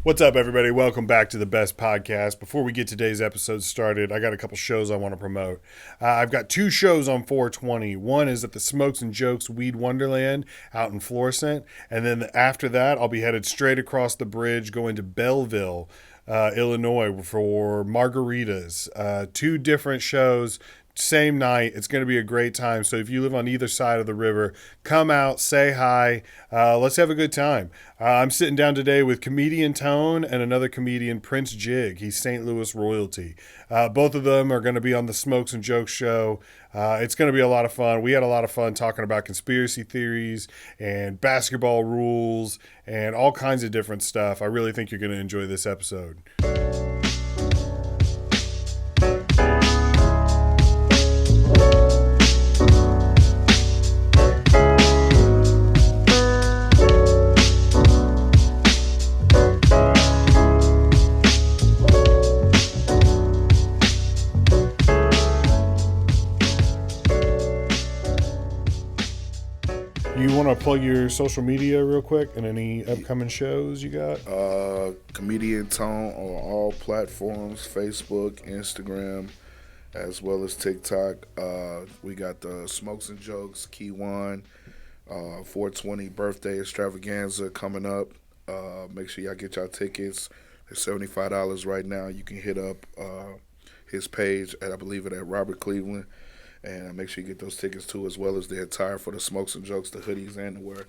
What's up, everybody? Welcome back to the best podcast. Before we get today's episode started, I got a couple shows I want to promote. I've got two shows on 420. One is at the Smokes and Jokes Weed Wonderland out in Florissant. And then after that, I'll be headed straight across the bridge going to Belleville, Illinois for margaritas. Two different shows. Same night. It's going to be a great time. So if you live on either side of the river, come out, say hi. Let's have a good time. I'm sitting down today with comedian Tone and another comedian, Prince Jigg. He's St. Louis royalty. Both of them are going to be on the Smokes and Jokes show. It's going to be a lot of fun. We had a lot of fun talking about conspiracy theories and basketball rules and all kinds of different stuff. I really think you're going to enjoy this episode. You want to plug your social media real quick and any upcoming shows you got? Comedian Tone on all platforms, Facebook, Instagram, as well as TikTok. We got the Smokes and Jokes, Key One, 420 birthday extravaganza coming up. Make sure y'all get y'all tickets. It's $75 right now. You can hit up his page, I believe it at Robert Cleveland. And make sure you get those tickets too, as well as the attire for the Smokes and Jokes, the hoodies and the wear.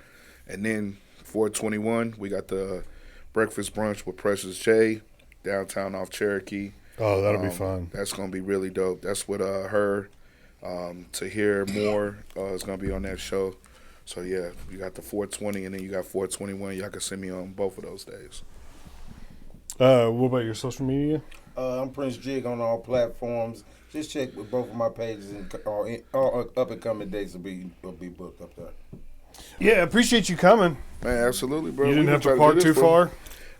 And then 421, we got the breakfast brunch with Precious J, downtown off Cherokee. Oh, that'll be fun. That's going to be really dope. That's with her. To hear more is going to be on that show. So, yeah, you got the 420 and then you got 421. Y'all can send me on both of those days. What about your social media? I'm Prince Jigg on all platforms. Just check with both of my pages, and all up and coming dates will be booked up there. Yeah, appreciate you coming. Man, absolutely, bro. You didn't have to park too far?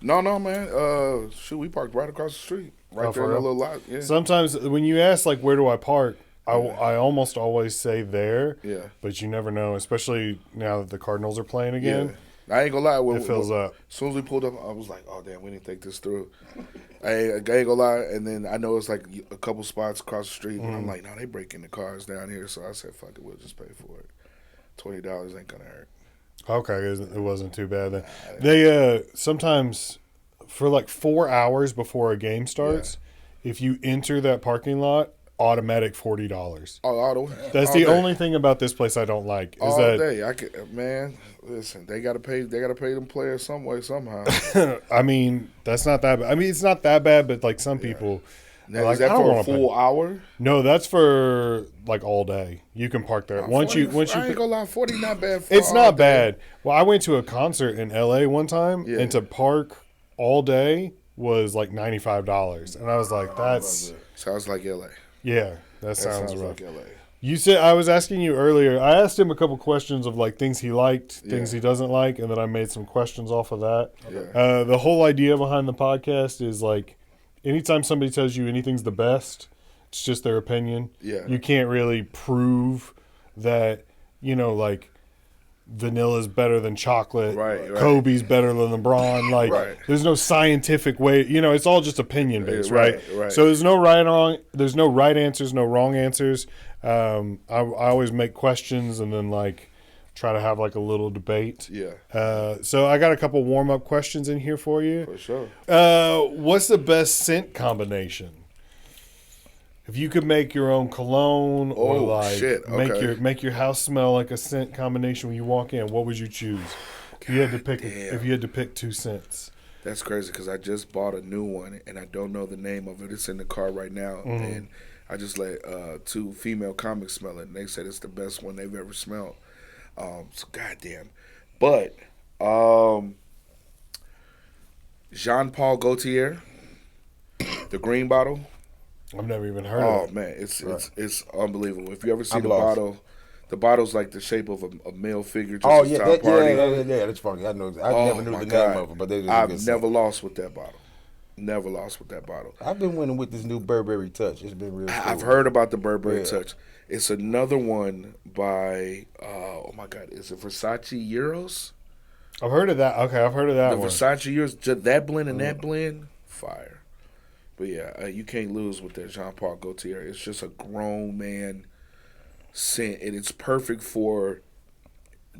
No, man. We parked right across the street. Right there in a little lot. Yeah. Sometimes when you ask, like, where do I park, I almost always say there. Yeah. But you never know, especially now that the Cardinals are playing again. Yeah. I ain't gonna lie. It fills up. As soon as we pulled up, I was like, "Oh damn, we didn't think this through." I ain't gonna lie. And then I know it's like a couple spots across the street, and I'm like, "No, they breaking the cars down here." So I said, "Fuck it, we'll just pay for it. $20 ain't gonna hurt." Okay, it wasn't too bad then. They sometimes for like 4 hours before a game starts, if you enter that parking lot, automatic $40. That's the only thing about this place I don't like. Is Man, listen, they gotta pay them players some way, somehow. I mean, that's not that bad. I mean, it's not that bad, but like some people. Now, is that for a full hour? No, that's for like all day. You can park there. Once you I ain't gonna lie, 40 not bad. It's not bad. Well, I went to a concert in LA one time, and to park all day was like $95, and I was like, "That's sounds like LA." Yeah, that sounds rough. Like LA. You said, I was asking you earlier, I asked him a couple questions of like things he liked, things he doesn't like, and then I made some questions off of that. Yeah. The whole idea behind the podcast is like, anytime somebody tells you anything's the best, it's just their opinion. Yeah. You can't really prove that, like, vanilla's better than chocolate. Right. Kobe's better than LeBron. Like, there's no scientific way. It's all just opinion based, right? So there's no there's no right answers, no wrong answers. I always make questions and then like try to have like a little debate. Yeah. So I got a couple warm up questions in here for you. For sure. What's the best scent combination? If you could make your own cologne or make your house smell like a scent combination when you walk in, what would you choose? If you had to pick two scents. That's crazy because I just bought a new one and I don't know the name of it. It's in the car right now, and I just let two female comics smell it, and they said it's the best one they've ever smelled. So goddamn, but Jean-Paul Gaultier, the green bottle. I've never even heard of it. Oh man, it's unbelievable. If you ever see bottle, the bottle's like the shape of a male figure. Just that's funny. I know. I never knew the name of it, but I've never lost with that bottle. Never lost with that bottle. I've been winning with this new Burberry Touch. It's been real cool. I've heard about the Burberry Touch. It's another one by, oh my God, is it Versace Euros? I've heard of that. Okay, I've heard of that The one. Versace yours, that blend and that blend, fire. But yeah, you can't lose with that Jean Paul Gaultier. It's just a grown man scent, and it's perfect for.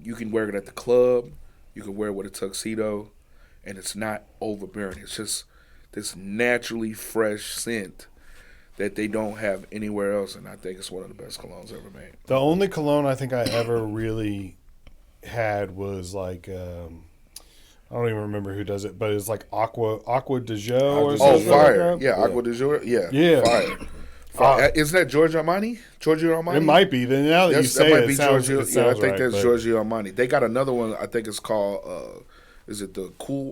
You can wear it at the club. You can wear it with a tuxedo, and it's not overbearing. It's just this naturally fresh scent that they don't have anywhere else, and I think it's one of the best colognes ever made. The only cologne I think I ever really had was like I don't even remember who does it, but it's like Aqua de Jo or Oh, something. fire! Like that. Yeah, Aqua de Jour. Yeah, Yeah. fire. Isn't that Giorgio Armani? Giorgio Armani. It might be. Then now that you say that might it, be it sounds, Giorgio. it sounds Yeah, I think right, that's but- Giorgio Armani. They got another one. I think it's called. Is it the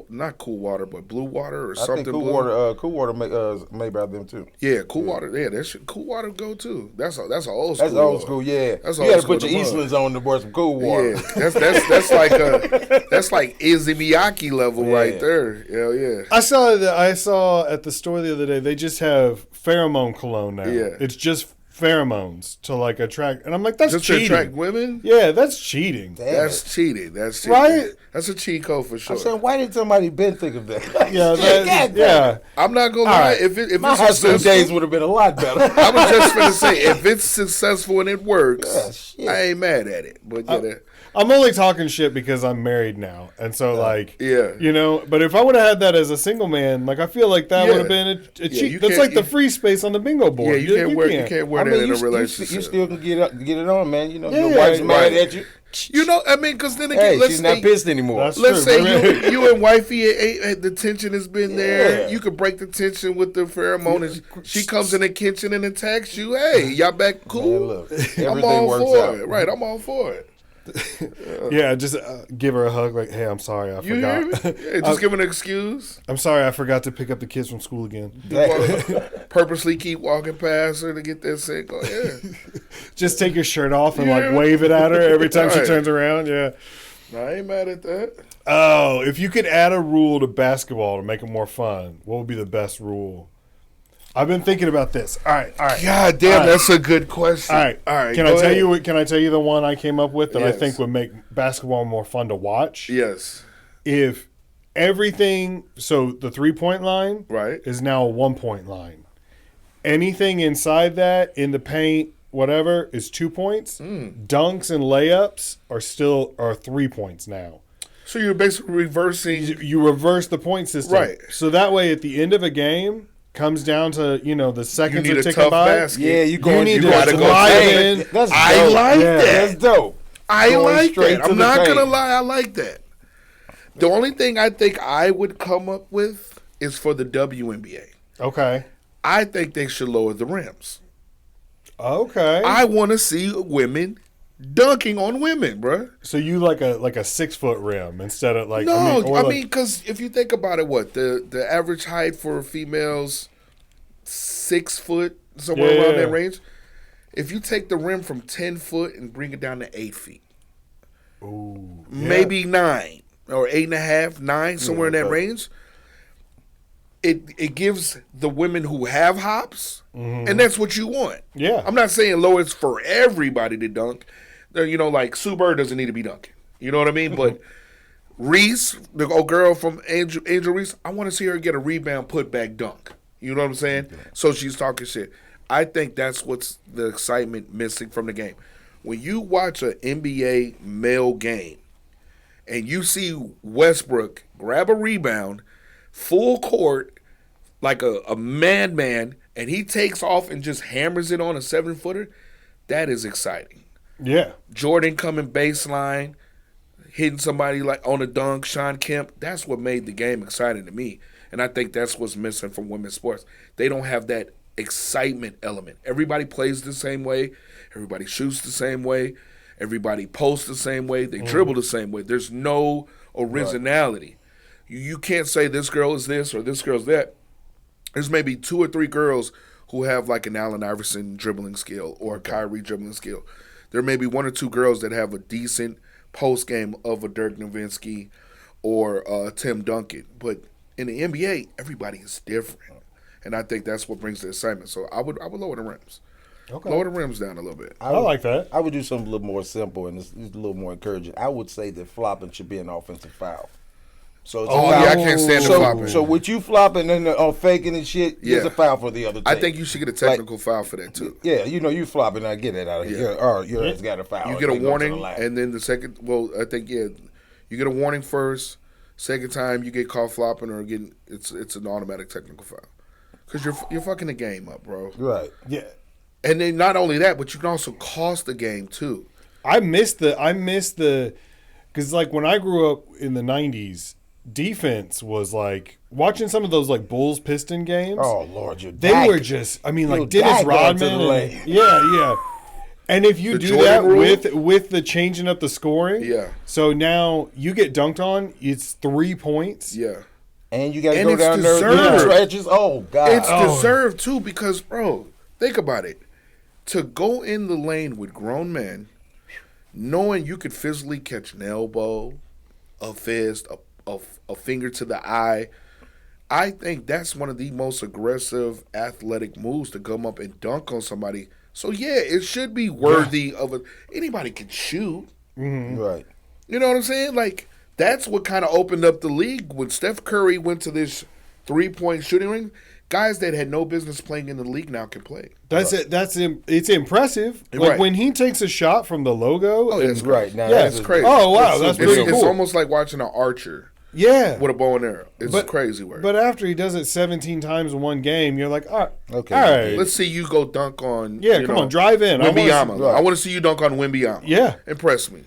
not Cool Water, but Blue Water or I something? think blue? Cool Water made by them too. Yeah, Cool Water. Yeah, that should Cool Water go too. That's an old school. That's old school, yeah. That's You old got to school put your to mug. Eastlands on to pour some Cool Water. Yeah, that's like Izzy Miyake level right there. Hell yeah. I saw at the store the other day. They just have pheromone cologne now. Yeah. It's just pheromones to like attract, and I'm like, that's Just cheating. to attract women. Yeah, that's cheating. Damn That's it. cheating. That's cheating. Right? That's a cheat code for sure. I'm saying, why did somebody been think of that? Yeah, Shit, that, goddamn. yeah. I'm not gonna All lie. right. If My it's high school successful, days would have been a lot better. I was just gonna say if it's successful and it works, Yeah, shit. I ain't mad at it. But yeah, I'm only talking shit because I'm married now, and so like, yeah. you know. But if I would have had that as a single man, like I feel like that Yeah. would have been a cheat. you That's can't- like the free space on the bingo yeah, board. you can't wear I that mean, in a you relationship. still can get it on, man. You know, Yeah, your wife's right. mad at you. You know, I mean, because then again, Hey, let's she's not say, pissed anymore. That's let's true, say but- you and wifey, the tension has been there. Yeah. You could break the tension with the pheromone. And she comes in the kitchen and attacks you. Hey, y'all back cool? Man, look, I'm everything all works for out. it. Right, I'm all for it. Yeah, just give her a hug. Like, hey, I'm sorry, I You hear me? forgot. Yeah, just give an excuse. I'm sorry, I forgot to pick up the kids from school again. Purposely keep walking past her to get that sick. Oh, yeah. Just take your shirt off and Yeah. like wave it at her every time she Right. turns around. Yeah. No, I ain't mad at that. Oh, if you could add a rule to basketball to make it more fun, what would be the best rule? I've been thinking about this. All right. God damn, All right. that's a good question. All right. Can go I tell ahead. you? Can I tell you the one I came up with that I Yes. think would make basketball more fun to watch? Yes. If everything, so the 3-point line, Right. is now a 1-point line. Anything inside that in the paint, whatever, is 2 points. Dunks and layups are 3 points now. So you're basically reversing. You reverse the point system, Right. So that way, at the end of a game, comes down to the You seconds need are a ticking tough by. basket. Yeah, you need to gotta go slide take in. That's I dope. like Yeah. that. That's dope. I Going like straight that. to I'm the not paint. gonna lie. I like that. The only thing I think I would come up with is for the WNBA. Okay. I think they should lower the rims. Okay. I want to see women dunking on women, bruh. So you like a 6-foot rim instead of like No, or I like- mean, because if you think about it, what the average height for females, 6 foot, somewhere around Yeah. that range. If you take the rim from 10 foot and bring it down to 8 feet, Ooh, maybe 9 or 8.5, 9, somewhere in that okay. range. It gives the women who have hops, and that's what you want. Yeah. I'm not saying lower it's for everybody to dunk. Like Sue Bird doesn't need to be dunking. You know what I mean? But Reese, the old girl from Angel Reese, I want to see her get a rebound, put back dunk. You know what I'm saying? So she's talking shit. I think that's what's the excitement missing from the game. When you watch an NBA male game and you see Westbrook grab a rebound, full court, like a madman, and he takes off and just hammers it on a 7-footer, that is exciting. Yeah. Jordan coming baseline, hitting somebody like on a dunk, Sean Kemp, that's what made the game exciting to me. And I think that's what's missing from women's sports. They don't have that excitement element. Everybody plays the same way. Everybody shoots the same way. Everybody posts the same way. They dribble the same way. There's no originality. You can't say this girl is this or this girl's that. There's maybe 2 or 3 girls who have like an Allen Iverson dribbling skill or a Kyrie dribbling skill. There may be 1 or 2 girls that have a decent post game of a Dirk Nowitzki or Tim Duncan. But in the NBA, everybody is different. And I think that's what brings the excitement. So I would lower the rims. Okay. Lower the rims down a little bit. I like that. I would do something a little more simple and it's a little more encouraging. I would say that flopping should be an offensive foul. So it's a Oh, foul. yeah, I can't stand the flopping. So with you flopping and faking and shit, it's a foul for the other team. I think you should get a technical foul for that too. Yeah, you flopping, I get it out of here. Or it's got a foul. You get a warning, and then the second. Well, I think you get a warning first. Second time you get caught flopping or getting, it's an automatic technical foul because you're fucking the game up, bro. Right. Yeah. And then not only that, but you can also cost the game too. I miss the because like when I grew up in the 90s, defense was like watching some of those like Bulls Piston games. Oh Lord, they were just. I mean, like Dennis Rodman. Yeah. And if you do that with the changing up the scoring, so now you get dunked on, it's 3 points. Yeah. And you got to go down there and stretches. Oh God, it's deserved too because, bro, think about it. To go in the lane with grown men, knowing you could physically catch an elbow, a fist, a finger to the eye, I think that's one of the most aggressive athletic moves to come up and dunk on somebody. So, yeah, it should be worthy of a – anybody can shoot. Mm-hmm. Right. You know what I'm saying? Like, that's what kind of opened up the league. When Steph Curry went to this three-point shooting ring, guys that had no business playing in the league now can play. It's impressive. Like, when he takes a shot from the logo. Oh, it's right. Now, it's crazy. Oh, wow. That's pretty cool. It's almost like watching an archer. Yeah. With a bow and arrow. It's crazy work. But after he does it 17 times in one game, you're like, all right. Let's see you go dunk on. Come on, drive in. Wembanyama. I want to see you dunk on Wembanyama. Yeah. Impress me.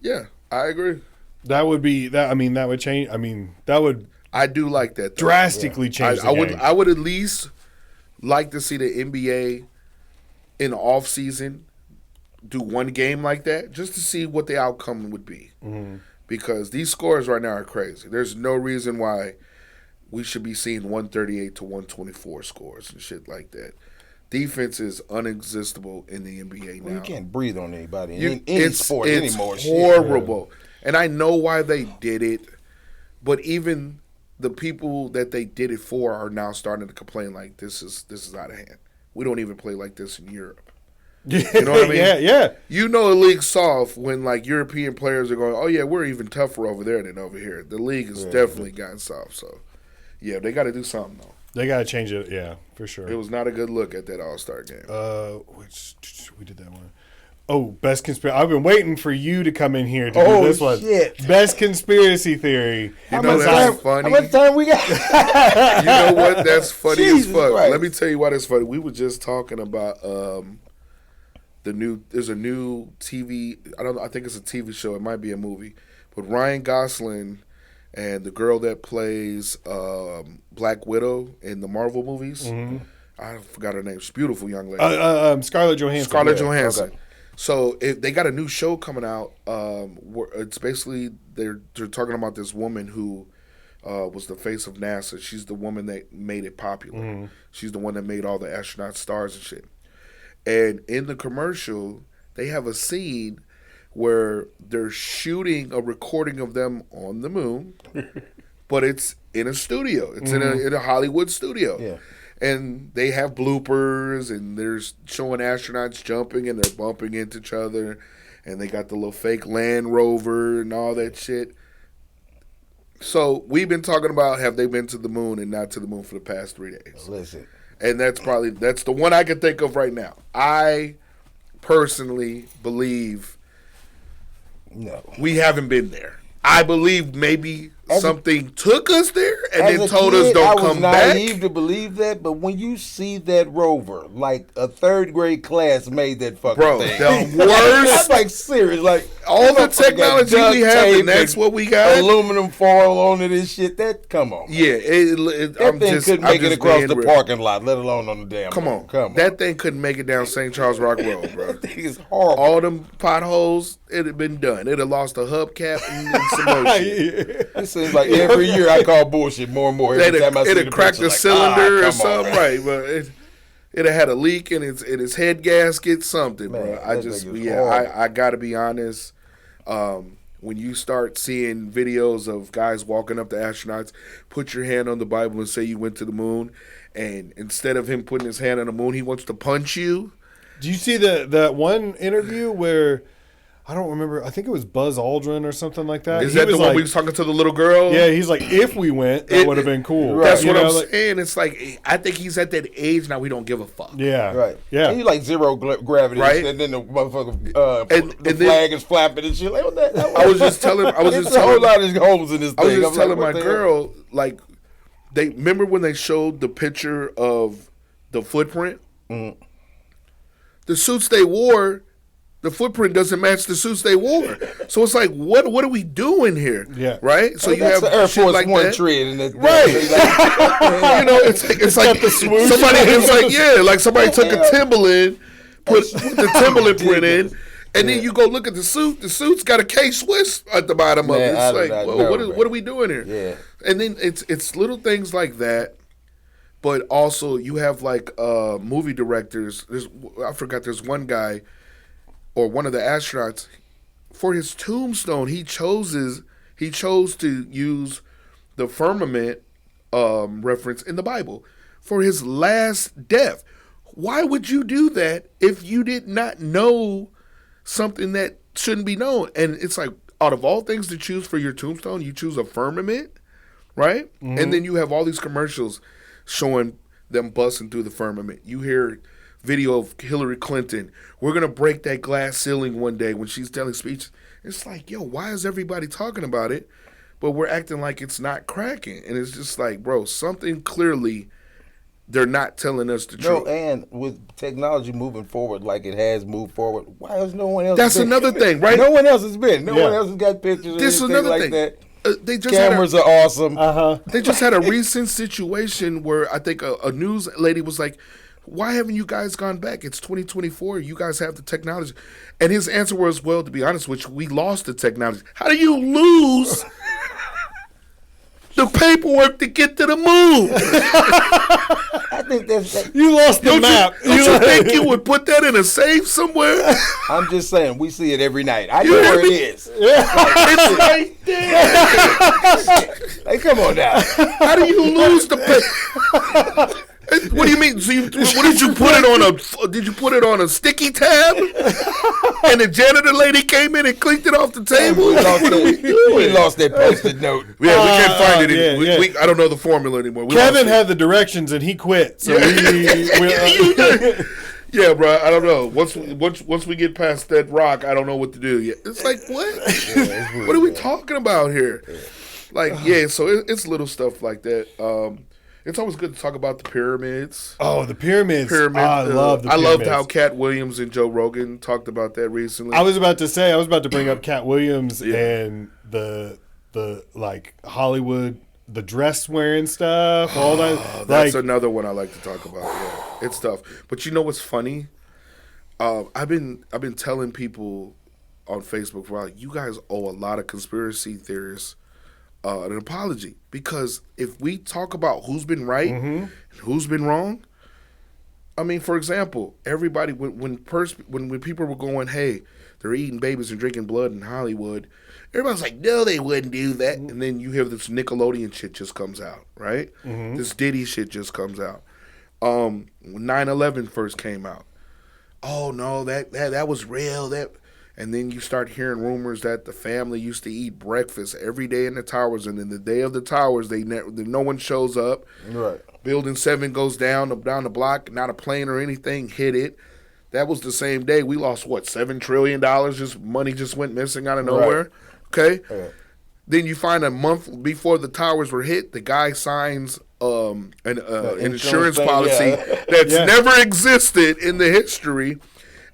Yeah, I agree. That would be that. I mean, that would change. I mean, that would. I do like that. Though. Drastically change the game. I would at least like to see the NBA in the off season do one game like that just to see what the outcome would be. Mm-hmm. Because these scores right now are crazy. There's no reason why we should be seeing 138 to 124 scores and shit like that. Defense is unexistable in the NBA now. You can't breathe on anybody in any sport anymore. It's horrible. And I know why they did it, but even the people that they did it for are now starting to complain like this is out of hand. We don't even play like this in Europe. You know what I mean? Yeah. You know the league's soft when like European players are going, oh yeah, we're even tougher over there than over here. The league has definitely gotten soft. So, yeah, they got to do something though. They got to change it. Yeah, for sure. It was not a good look at that All-Star game. We did that one. Oh, best conspiracy. I've been waiting for you to come in here to do this one. Shit. Best conspiracy theory. You know that's funny? How much time we got? You know what? That's funny as fuck. Christ. Let me tell you why that's funny. We were just talking about there's a new TV. I think it's a TV show. It might be a movie. But Ryan Gosling and the girl that plays Black Widow in the Marvel movies. Mm-hmm. I forgot her name. She's a beautiful young lady. Scarlett Johansson. Scarlett Johansson. Okay. So they got a new show coming out. Where it's basically they're talking about this woman who was the face of NASA. She's the woman that made it popular. Mm-hmm. She's the one that made all the astronaut stars and shit. And in the commercial, they have a scene where they're shooting a recording of them on the moon, but it's in a studio. It's in a Hollywood studio. Yeah. And they have bloopers, and they're showing astronauts jumping, and they're bumping into each other, and they got the little fake Land Rover and all that shit. So we've been talking about have they been to the moon and not to the moon for the past 3 days. Listen. And that's the one I can think of right now. I personally believe we haven't been there. I believe maybe something took us there and then told us don't come back. I was naive to believe that, but when you see that rover, like a third grade class made that fucking thing. The worst. That's like serious. Like all the technology we have, and that's what we got. Aluminum foil on it and shit. Come on. Yeah, that thing couldn't make it across the parking lot, let alone on the damn. Come on. That thing couldn't make it down St. Charles Rock Road, bro. That thing is horrible. All them potholes, it'd have been done. It'd have lost a hubcap and some more shit. It seems like every year I call bullshit more and more. Every time I see it'd cracked the cylinder or something, right? But it'd have had a leak in its head gasket, something, man, bro. I gotta be honest. When you start seeing videos of guys walking up to astronauts, put your hand on the Bible and say you went to the moon, and instead of him putting his hand on the moon, he wants to punch you. Do you see that one interview where I don't remember? I think it was Buzz Aldrin or something like that. Is that the one we was talking to the little girl? Yeah, he's like, if we went, that would have been cool. Right. That's what I'm saying. It's like I think he's at that age now. We don't give a fuck. Yeah, Right. Yeah, And you like zero gravity, Right. and then the motherfucker, the flag is flapping and shit. Like, what that? I was just telling. I was just a whole telling. lot of holes in this thing. I was just telling like, my what the hell? girl, like, they remember when they showed the picture of the footprint. Mm-hmm. The suits they wore, the footprint doesn't match the suits they wore. So it's like, what are we doing here? Yeah. Right. So you That's have the Air shit Force like One that. tread, and Right. You know, it's like the swoosh. somebody. It's like like somebody took a Timberland, put the Timberland print in. And then you go look at the suit. The suit's got a K-Swiss at the bottom of it. Man, It's like, whoa, what are we doing here? Yeah. And then it's little things like that, but also you have like movie directors. There's one guy, or one of the astronauts, for his tombstone he chose to use the firmament reference in the Bible for his last death. Why would you do that if you did not know something that shouldn't be known? And it's like, out of all things to choose for your tombstone, you choose a firmament, right? Mm-hmm. And then you have all these commercials showing them busting through the firmament. You hear video of Hillary Clinton. We're going to break that glass ceiling one day when she's telling speeches. It's like, yo, why is everybody talking about it? But we're acting like it's not cracking. And it's just like, bro, something clearly they're not telling us the truth. No, and with technology moving forward like it has moved forward, why has no one else That's been? another thing, right? No one else has been. No Yeah. one else has got pictures or This is anything another like thing. that. They just Cameras are awesome. They just had a recent situation where I think a news lady was like, why haven't you guys gone back? It's 2024. You guys have the technology. And his answer was, well, to be honest with you, we lost the technology. How do you lose the paperwork to get to the moon? I think that. You lost the map. Don't you think you would put that in a safe somewhere? I'm just saying, we see it every night. I know You hear where it me? is. It's right there. Hey, come on now. How do you lose the paper? What do you mean? So what did you put it on a? Did you put it on a sticky tab? And the janitor lady came in and clicked it off the table. We lost that Post-it note. Yeah, we can't find it. yeah. I don't know the formula anymore. We Kevin lost had the directions and he quit. So yeah, bro. I don't know. Once we get past that rock, I don't know what to do. Yeah, it's like what? What are we talking about here? Like, yeah. So it's little stuff like that. It's always good to talk about the pyramids. Oh, the pyramids. I love the I pyramids. loved how Cat Williams and Joe Rogan talked about that recently. I was about to bring up Cat Williams and the like Hollywood, the dress wearing stuff, all that. That's another one I like to talk about. Yeah, it's tough. But you know what's funny? I've been telling people on Facebook for a while, you guys owe a lot of conspiracy theorists an apology, because if we talk about who's been right and who's been wrong, I mean, for example, everybody when people were going, hey, they're eating babies and drinking blood in Hollywood, everybody's like, no, they wouldn't do that. And then you have this Nickelodeon shit just comes out, right? This Diddy shit just comes out. When 9/11 first came out, oh no, that was real. And then you start hearing rumors that the family used to eat breakfast every day in the towers, and then the day of the towers, no one shows up. Right. Building 7 goes down the block, not a plane or anything hit it. That was the same day we lost, what, $7 trillion? Money just went missing out of nowhere. Right. Okay? Right. Then you find a month before the towers were hit, the guy signs an insurance thing, policy that's never existed in the history.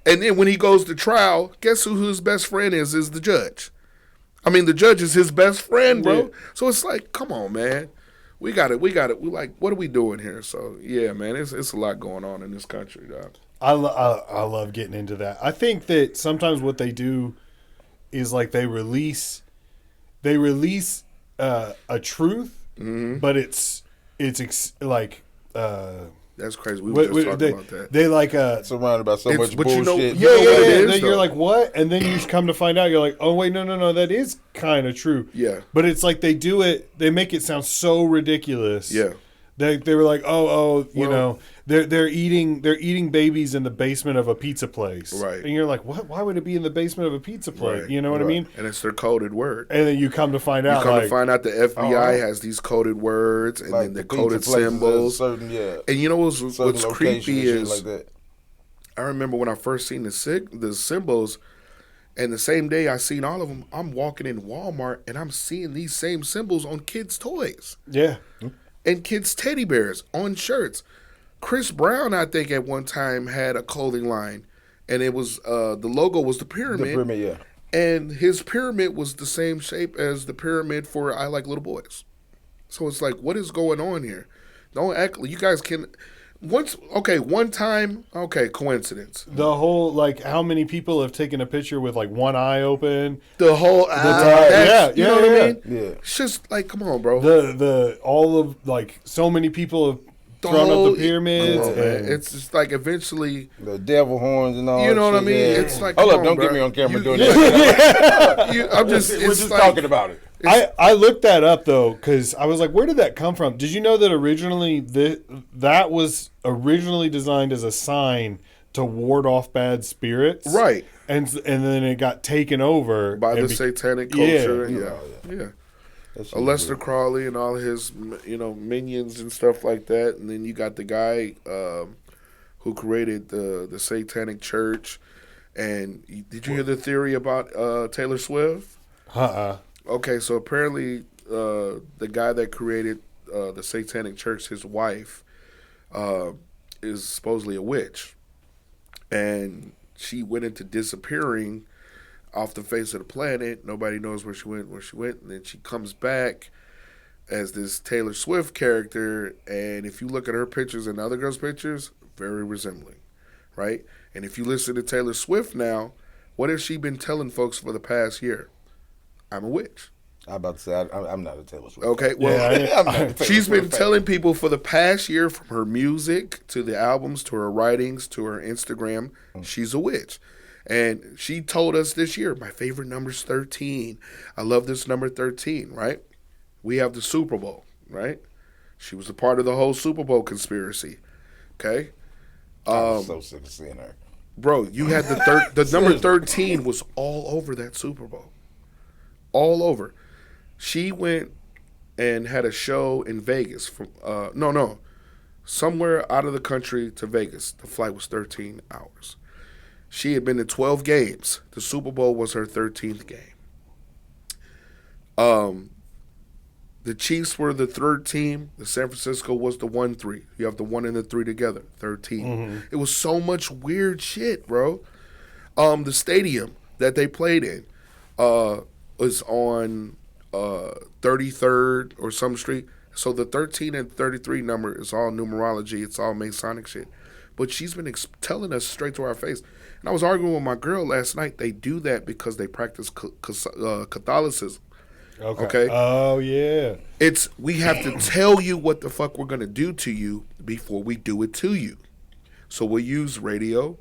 And then when he goes to trial, guess who his best friend is the judge. I mean, the judge is his best friend, bro. Yeah. So it's like, come on, man. We got it. We're like, what are we doing here? So, yeah, man, it's a lot going on in this country, dog. I love getting into that. I think that sometimes what they do is like they release a truth, but it's like that's crazy. We were just talking about that. They like surrounded by so much bullshit. You know what it is, you're like, what? And then you come to find out, you're like, oh wait, no, that is kind of true. Yeah. But it's like they make it sound so ridiculous. Yeah. They were like, you Well- know, they're eating babies in the basement of a pizza place, Right. And you're like, what? Why would it be in the basement of a pizza place? Right, You know what I right. mean? And it's their coded word. And then you come to find You out, come like, to find out the FBI Uh-huh. has these coded words and Like then the pizza coded places has symbols. certain, yeah, And you know certain what's location creepy and shit is like that. I remember when I first seen the symbols, and the same day I seen all of them, I'm walking in Walmart and I'm seeing these same symbols on kids' toys yeah, and kids' teddy bears on shirts. Chris Brown, I think, at one time had a clothing line, and it was the logo was the pyramid, The pyramid, yeah. and his pyramid was the same shape as the pyramid for I Like Little Boys. So it's like, what is going on here? Don't act. You guys can. One time, coincidence. the whole like how many people have taken a picture with like one eye open, The whole you know what I mean? Yeah. It's just like, come on, bro. the all of like so many people have The thrown whole- up the pyramids. Come on, man. and- It's just like eventually, The devil horns and all you know that what I shit, mean? yeah. It's like, Hold come up, don't bro. get me on camera You- doing that. I'm just, We're it's just like, talking about it. I looked that up though because I was like, where did that come from? Did you know that originally that was originally designed as a sign to ward off bad spirits, Right. And then it got taken over by and the satanic Yeah. culture. Yeah. Yeah. That shit Aleister weird. Crowley and all his, minions and stuff like that. And then you got the guy who created the Satanic Church. And did you hear the theory about Taylor Swift? Okay, so apparently the guy that created the Satanic Church, his wife, is supposedly a witch. And she went into disappearing off the face of the planet. Nobody knows where she went. And then she comes back as this Taylor Swift character. And if you look at her pictures and other girls' pictures, very resembling, right? And if you listen to Taylor Swift now, what has she been telling folks for the past year? I'm a witch. I'm about to say I'm not a Taylor Swift. Okay, well, Yeah, I'm not a Taylor she's been Swift fan. telling people for the past year, from her music to the albums to her writings to her Instagram, she's a witch. And she told us this year, my favorite number's 13. I love this number 13, right? We have the Super Bowl, right? She was a part of the whole Super Bowl conspiracy, okay? I'm so sick of seeing her. Bro, you had the number 13 was all over that Super Bowl. All over. She went and had a show in Vegas from somewhere out of the country to Vegas. The flight was 13 hours. She had been to 12 games. The Super Bowl was her 13th game. The Chiefs were the third team. The San Francisco was the 1-3. You have the 1 and the 3 together. 13. It was so much weird shit, bro. The stadium that they played in was on 33rd or some street. So the 13 and 33 number is all numerology. It's all Masonic shit. But she's been telling us straight to our face. And I was arguing with my girl last night. They do that because they practice Catholicism. Okay. Oh yeah. We have to tell you what the fuck we're gonna do to you before we do it to you. So we'll use radio,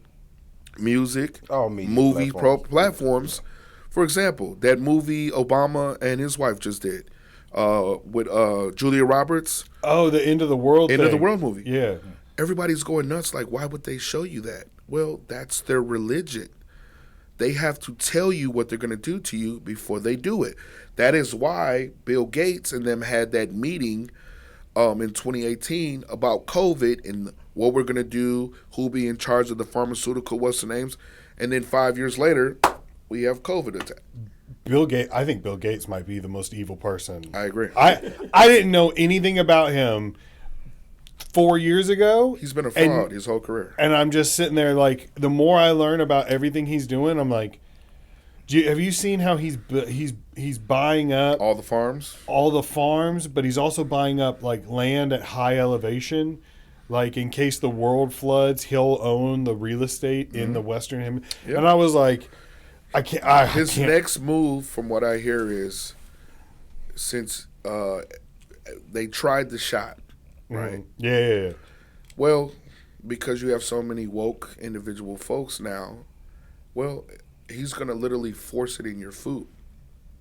music, All media movie platforms. platforms. For example, that movie Obama and his wife just did with Julia Roberts, Oh, the end of the world. End of the thing. World movie. Yeah. Everybody's going nuts. Like, why would they show you that? Well, that's their religion. They have to tell you what they're going to do to you before they do it. That is why Bill Gates and them had that meeting in 2018 about COVID and what we're going to do, who'll be in charge of the pharmaceutical, what's the names. And then 5 years later, we have COVID attack. Bill Gates. I think Bill Gates might be the most evil person. I agree. I didn't know anything about him 4 years ago. He's been a fraud his whole career. And I'm just sitting there like, the more I learn about everything he's doing, I'm like, have you seen how he's buying up All the farms. all the farms, but he's also buying up like land at high elevation, like in case the world floods, he'll own the real estate in the Western Hemisphere. Yep. And I was like, His can't. next move, from what I hear, is since they tried the shot, right? Yeah. Well, because you have so many woke individual folks now, well, he's going to literally force it in your food.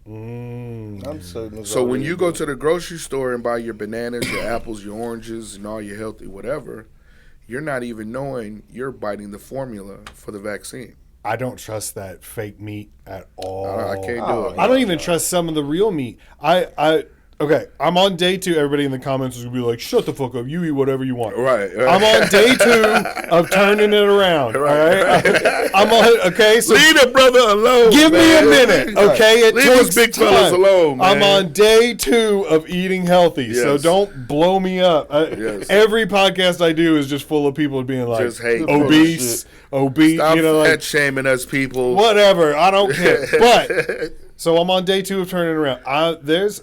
I'm certain. It's So when already you go done. to the grocery store and buy your bananas, your apples, your oranges, and all your healthy whatever, you're not even knowing you're biting the formula for the vaccine. I don't trust that fake meat at all. I can't do Oh, it. I don't even trust some of the real meat. Okay, I'm on day 2. Everybody in the comments is gonna be like, "Shut the fuck up! You eat whatever you want." Right. I'm on day 2 of turning it around. Right. All right, I'm on. Okay, so Leave the brother alone. give me man. a minute. Okay, it Leave takes those big fellas time. alone, man. I'm on day 2 of eating healthy, so Yes. don't blow me up. Yes. Every podcast I do is just full of people being like, Just hate. obese. Stop You know, like fat shaming us, people. whatever. I don't care. But so I'm on day 2 of turning around. There's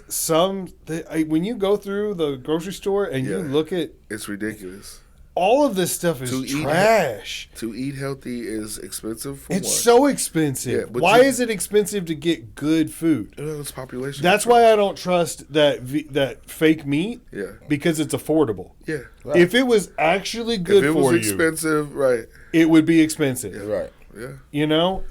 when you go through the grocery store and you Yeah. look at It's ridiculous. all of this stuff is To eat trash. To eat healthy is expensive for It's one. so expensive. Yeah, but Why you- is it expensive to get good food? It's population. That's control. why I don't trust that fake meat. Yeah. Because it's affordable. Yeah. Right. If it was actually good If it was for you, expensive, right? it would be expensive. Right. Yeah. You know,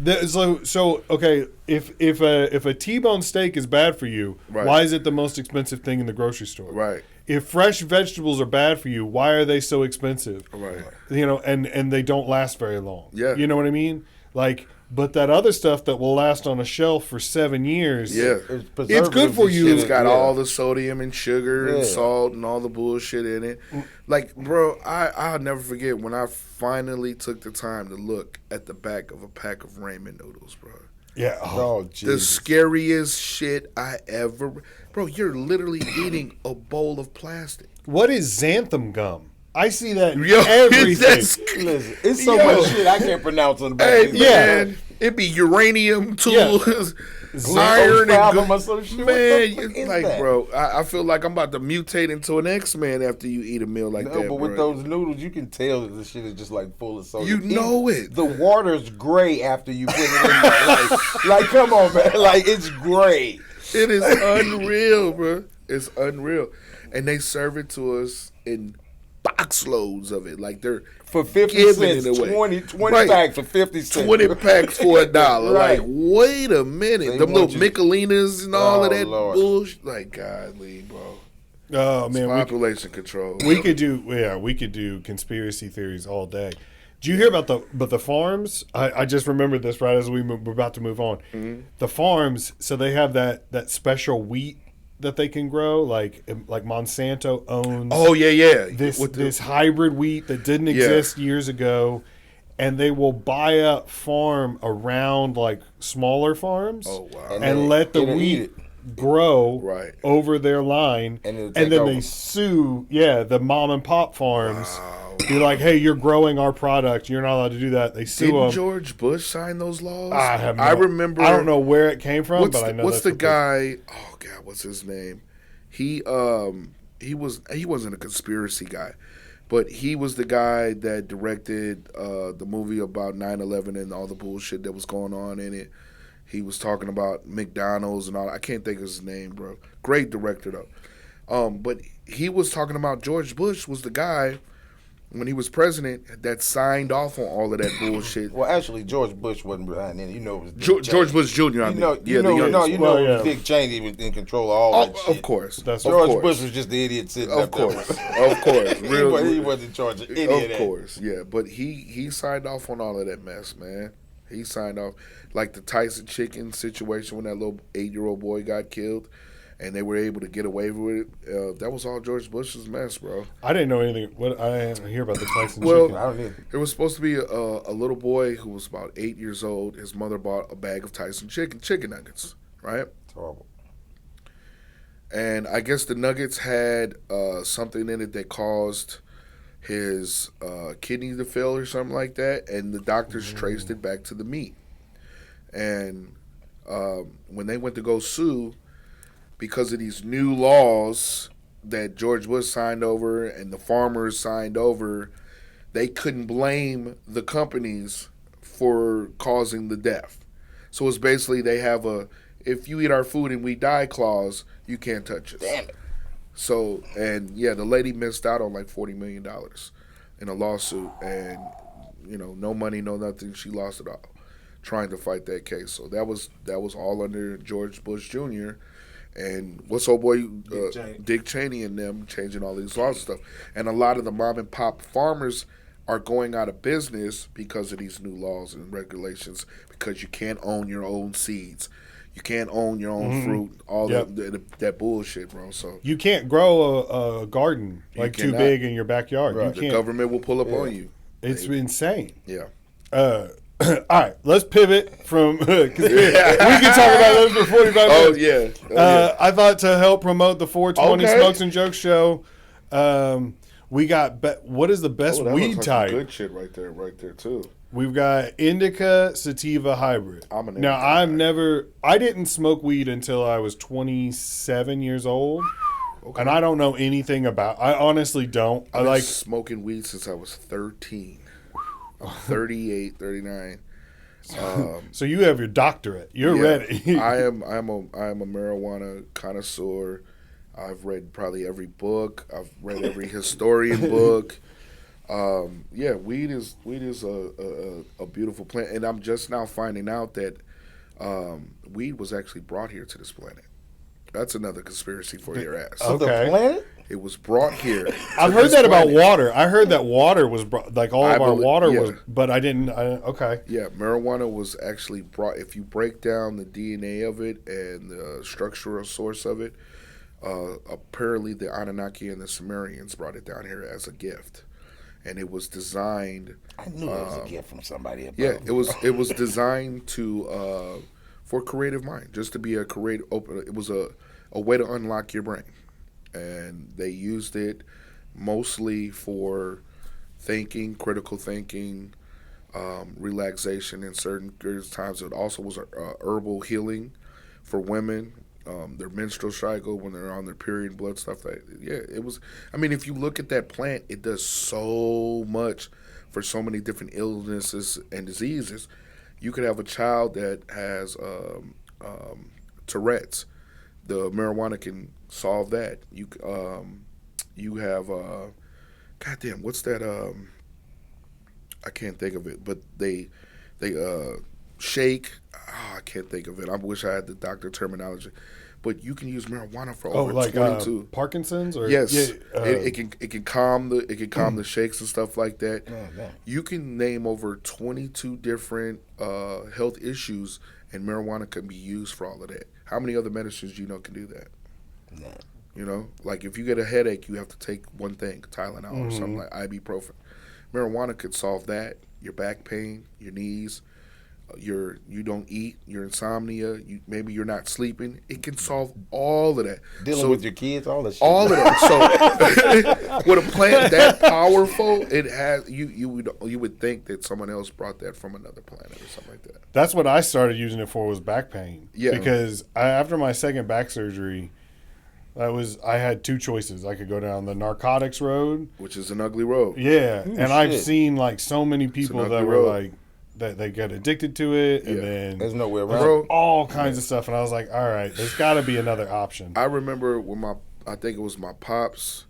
so okay. If a T-bone steak is bad for you, Right. why is it the most expensive thing in the grocery store? Right. If fresh vegetables are bad for you, why are they so expensive? Right. You know, and they don't last very long. Yeah. You know what I mean? Like, but that other stuff that will last on a shelf for 7 years. Yeah. It's good for you. It's got all the sodium and sugar and Yeah. salt and all the bullshit in it. Like, bro, I'll never forget when I finally took the time to look at the back of a pack of ramen noodles, bro. Yeah. Oh, The Jesus. scariest shit I ever. Bro, you're literally eating a bowl of plastic. What is xanthan gum? I see that in Yo, everything. that's- Listen, it's so Yo. much shit I can't pronounce on the back Hey, of these Yeah. man, it be uranium tools, Glyphosate iron, and or some shit. What the man, fuck it's is like, that? bro, I feel like I'm about to mutate into an X-Man after you eat a meal like No, that, but with bro. those noodles, you can tell that the shit is just like full of sodium. You know it. The water's gray after you put it in there. Like, come on, man. Like, it's gray. It is unreal, bro. It's unreal, and they serve it to us in box loads of it, like they're For 50 giving cents, it away. 20 Right. packs for 50 cents. 20 packs for $1. Right. Like, wait a minute. They Them want little you- Michelinas and all of Oh, that Lord. bullshit. Like, godly, bro. Oh It's man, population control. we could do conspiracy theories all day. Did you hear about the farms? I just remembered this right as we're about to move on. Mm-hmm. The farms, so they have that special wheat that they can grow, like Monsanto owns. Oh, yeah. This hybrid wheat that didn't exist years ago, and they will buy up farm around like smaller farms. Oh, wow. And let the it'll eat wheat it. grow Right. over their line, And it'll and take then over. they sue the mom and pop farms. Be like, hey, you're growing our product. You're not allowed to do that. They sue Didn't them. George Bush sign those laws? I remember. I don't know where it came from, What's but I the, know what's that's the what they- guy? Oh God, what's his name? He wasn't a conspiracy guy, but he was the guy that directed the movie about 9/11 and all the bullshit that was going on in it. He was talking about McDonald's and all. I can't think of his name, bro. Great director though. But he was talking about George Bush was the guy when he was president that signed off on all of that bullshit. Well, actually, George Bush wasn't behind it. You know, it was Dick George Cheney. Bush Jr. I You mean, know, yeah, you the know, youngest you one. know, Well, yeah. Dick Cheney was in control of all Oh, that shit. of course. That's Of George course. Bush was just the idiot sitting Of up there. course, of course, He wasn't in charge of any of of that. course, yeah. But he signed off on all of that mess, man. He signed off, like the Tyson chicken situation when that little 8-year-old boy got killed, and they were able to get away with it. That was all George Bush's mess, bro. I didn't know anything. I didn't hear about the Tyson Well, chicken. I don't either. There was supposed to be a little boy who was about 8 years old. His mother bought a bag of Tyson chicken nuggets, right? It's horrible. And I guess the nuggets had something in it that caused his kidney to fail or something like that, and the doctors traced it back to the meat. And when they went to go sue, because of these new laws that George Bush signed over and the farmers signed over, they couldn't blame the companies for causing the death. So it's basically they have a, if you eat our food and we die clause, you can't touch us. Damn it. So, and yeah, the lady missed out on like $40 million in a lawsuit, and no money, no nothing. She lost it all. trying to fight that case. So that was all under George Bush Jr. and what's old boy Dick Cheney and them changing all these laws and stuff. And a lot of the mom and pop farmers are going out of business because of these new laws and regulations, because you can't own your own seeds. You can't own your own fruit, all that bullshit, bro. So you can't grow a garden like too big in your backyard. Right. The government will pull up on you. It's insane. Yeah. All right, let's pivot from because we can talk about those for 45 minutes. Oh yeah. I thought to help promote the 420 Smokes and Jokes show, we got what is the best weed type? Good shit right there too. We've got indica sativa hybrid. I didn't smoke weed until I was 27 years old. Okay. And I don't know anything about. I honestly don't. I've been smoking weed since I was 13. I'm 38, 39. So you have your doctorate. You're ready. I am a marijuana connoisseur. I've read probably every book. I've read every historian book. Weed is a beautiful plant, and I'm just now finding out that weed was actually brought here to this planet. That's another conspiracy for your ass. Okay. The planet? It was brought here. I've heard that about water. I heard that water was brought, like all of our water was, but I didn't. Okay. Yeah, marijuana was actually brought. If you break down the DNA of it and the structural source of it, apparently the Anunnaki and the Sumerians brought it down here as a gift. And it was designed. I knew it was a gift from somebody above. Yeah, it was designed to for creative mind, just to be a creative. It was a way to unlock your brain, and they used it mostly for thinking, critical thinking, relaxation in certain periods of times. It also was herbal healing for women. Their menstrual cycle, when they're on their period, blood stuff. It was. I mean, if you look at that plant, it does so much for so many different illnesses and diseases. You could have a child that has Tourette's. The marijuana can solve that. You have goddamn, what's that? I can't think of it, but they shake. Oh, I can't think of it. I wish I had the doctor terminology. But you can use marijuana for over 22. Parkinson's, or yes, it can calm the shakes and stuff like that. Oh, you can name over 22 different health issues, and marijuana can be used for all of that. How many other medicines do you know can do that? No. You know, like if you get a headache, you have to take one thing, Tylenol or something like ibuprofen. Marijuana could solve that. Your back pain, your knees. You don't eat, your insomnia, maybe you're not sleeping. It can solve all of that. Dealing with your kids, all that shit. All of that. So with a plant that powerful, it has you would think that someone else brought that from another planet or something like that. That's what I started using it for, was back pain. Yeah. Because after my second back surgery, I had two choices. I could go down the narcotics road, which is an ugly road. Yeah. And I've seen like so many people that were like, that they got addicted to it, and then there's no way around all kinds of stuff. And I was like, all right, there's got to be another option. I remember when I think it was my pops,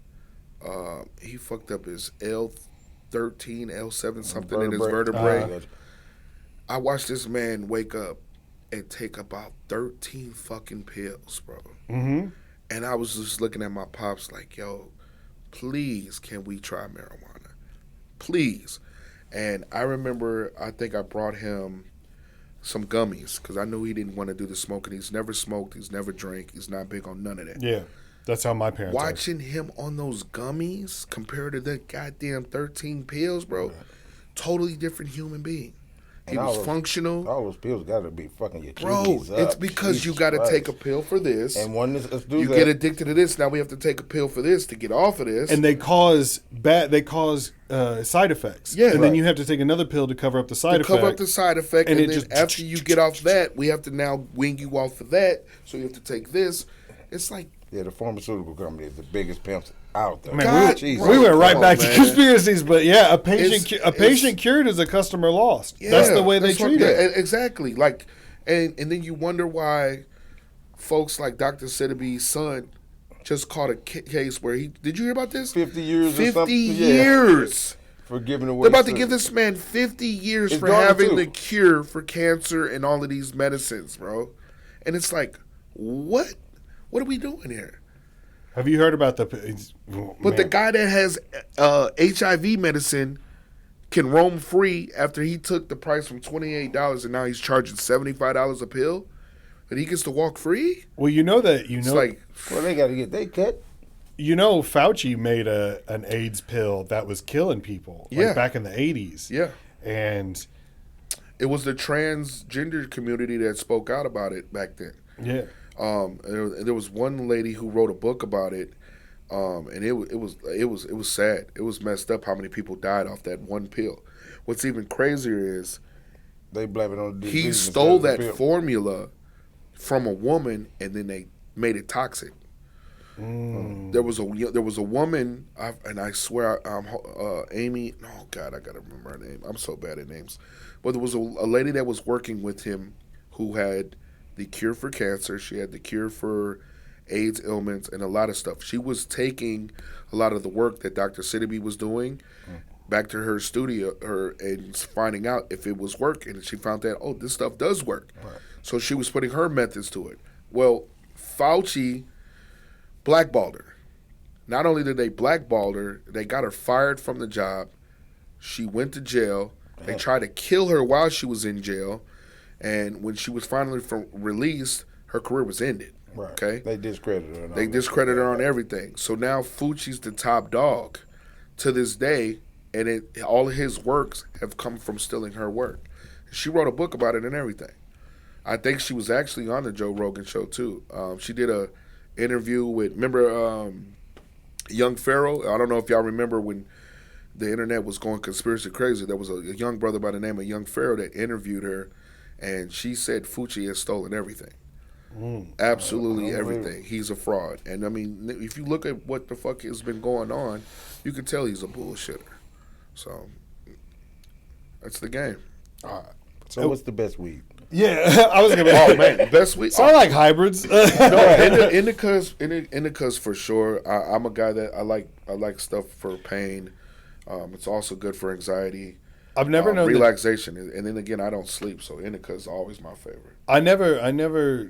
he fucked up his L13, L7 something in his vertebrae. I watched this man wake up and take about 13 fucking pills, bro. Mm-hmm. And I was just looking at my pops like, yo, please, can we try marijuana? Please. And I remember, I think I brought him some gummies because I knew he didn't want to do the smoking. He's never smoked. He's never drank. He's not big on none of that. Yeah, that's how my parents Watching him on those gummies compared to the goddamn 13 pills, bro, totally different human being. He was functional. All those pills got to be fucking your bro, kidneys up. It's because Jesus you got to Christ. take a pill for this. And when you get addicted to this, now we have to take a pill for this to get off of this. And they cause side effects. Yeah, and then you have to take another pill to cover up the side effect. Cover up the side effect, and then after you get off that, we have to now wing you off of that. So you have to take this. It's like the pharmaceutical company is the biggest pimps out there. Man, we went right back to conspiracies, but yeah, a patient cured is a customer lost. Yeah, that's the way they treat it. Exactly. Like, and then you wonder why folks like Dr. Sidibe's son just caught a case where did you hear about this? 50 years. 50 years. for giving away. They're about to give this man 50 years for having the cure for cancer and all of these medicines, bro. And it's like, what? What are we doing here? Have you heard about the guy that has HIV medicine can roam free after he took the price from $28 and now he's charging $75 a pill, and he gets to walk free? Well, it's like, well, they got to get they cut. Fauci made an AIDS pill that was killing people back in the 80s. Yeah. And it was the transgender community that spoke out about it back then. Yeah. There was one lady who wrote a book about it, and it was sad. It was messed up how many people died off that one pill. What's even crazier is they blame it on the he stole that formula from a woman, and then they made it toxic. There was a woman, and I swear, Amy. Oh God, I gotta remember her name. I'm so bad at names. But there was a lady that was working with him who had the cure for cancer. She had the cure for AIDS ailments and a lot of stuff. She was taking a lot of the work that Dr. Siddiby was doing back to her studio, and finding out if it was working. And she found that, this stuff does work. Right. So she was putting her methods to it. Well, Fauci blackballed her. Not only did they blackball her, they got her fired from the job. She went to jail. They tried to kill her while she was in jail. And when she was finally released, her career was ended. Right. Okay? They discredited her. They discredited her on everything. So now Fauci's the top dog to this day, and all of his works have come from stealing her work. She wrote a book about it and everything. I think she was actually on the Joe Rogan show too. She did a interview with, remember Young Pharaoh? I don't know if y'all remember when the internet was going conspiracy crazy. There was a young brother by the name of Young Pharaoh that interviewed her, and she said Fauci has stolen everything. Absolutely everything. He's a fraud. And I mean, if you look at what the fuck has been going on, you can tell he's a bullshitter. So that's the game. So what's the best weed? Yeah, I was gonna. Oh man, best weed. So I like hybrids. No, indicas for sure. I'm a guy that I like stuff for pain. It's also good for anxiety. I've never known relaxation, and then again, I don't sleep, so indica is always my favorite. I never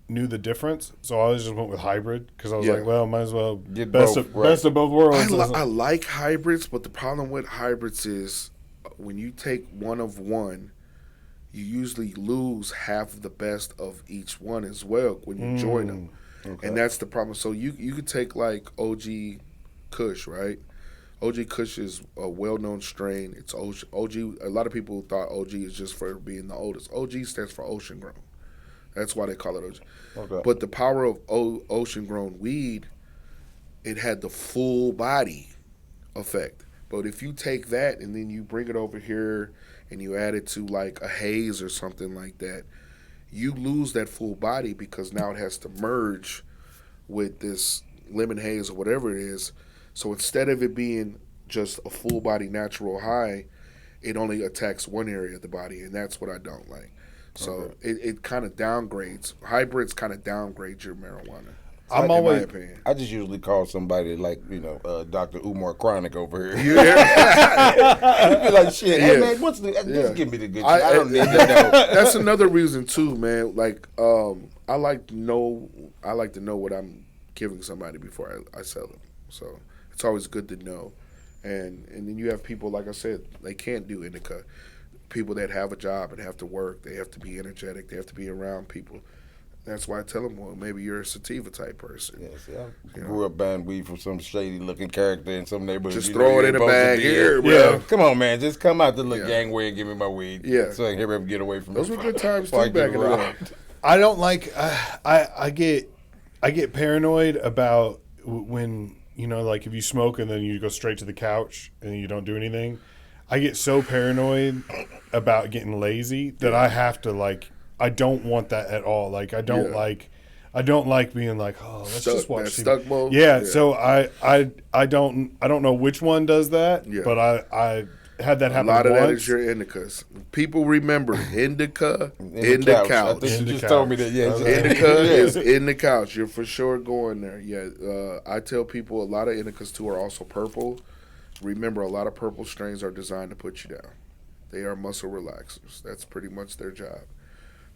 knew the difference, so I always just went with hybrid because I was like, well, might as well get best of both worlds. I like hybrids, but the problem with hybrids is when you take one of one, you usually lose half of the best of each one as well when you join them, and that's the problem. So you could take like OG Kush, right? OG Kush is a well-known strain. It's OG. A lot of people thought OG is just for being the oldest. OG stands for ocean grown. That's why they call it OG. Okay. But the power of ocean grown weed, it had the full body effect. But if you take that and then you bring it over here and you add it to like a haze or something like that, you lose that full body because now it has to merge with this lemon haze or whatever it is. So instead of it being just a full body natural high, it only attacks one area of the body, and that's what I don't like. So it kind of downgrades. Hybrids kind of downgrade your marijuana. In my opinion. I just usually call somebody like, Dr. Umar Chronic over here. Yeah. Be like, shit, hey man, just give me the good shit. I don't need to know. That's another reason too, man. Like, I like to know what I'm giving somebody before I sell them. So it's always good to know. And then you have people, like I said, they can't do indica. People that have a job and have to work, they have to be energetic, they have to be around people. That's why I tell them, well, maybe you're a sativa type person. Yeah, see, I grew up buying weed from some shady looking character in some neighborhood. Just throw it in a bag here, bro. Yeah. Come on, man. Just come out the little gangway and give me my weed. Yeah. So I can hear him get away from Those were good times too back in the day. I don't like, I get paranoid about when, like if you smoke and then you go straight to the couch and you don't do anything. I get so paranoid about getting lazy that I have to I don't want that at all. Like I don't like being like, oh, let's just watch TV. Stuck mode. Yeah, so I don't know which one does that, but I had that happen. A lot of once. that is your indicas. People remember indica in the couch. I think you just told me that. Yeah, indica is in the couch. You're for sure going there. Yeah, I tell people a lot of indicas too are also purple. remember, a lot of purple strains are designed to put you down. They are muscle relaxers. That's pretty much their job.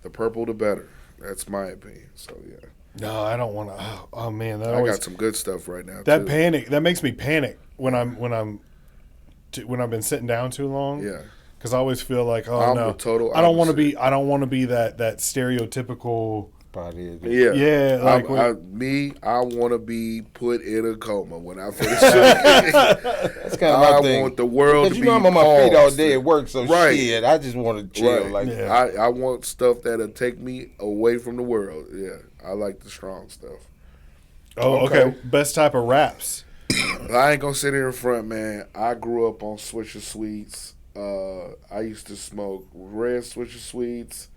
The purple, the better. That's my opinion. So yeah. No, I don't want to. Oh man, I got some good stuff right now. That too. panic that makes me panic when I've been sitting down too long. Yeah. Because I always feel like, oh I'm no, the total I don't want to opposite. be. I don't want to be that stereotypical. Yeah, Yeah, like I want to be put in a coma when I finish. That's kind of my thing. I want the world to be you know I'm on my feet all day at work, so Right. shit, I just want to chill. Right. Like Yeah. I want stuff that'll take me away from the world. Yeah, I like the strong stuff. Oh, okay. Best type of wraps. I ain't gonna sit here in front, man. I grew up on Swisher Sweets. I used to smoke red Swisher Sweets,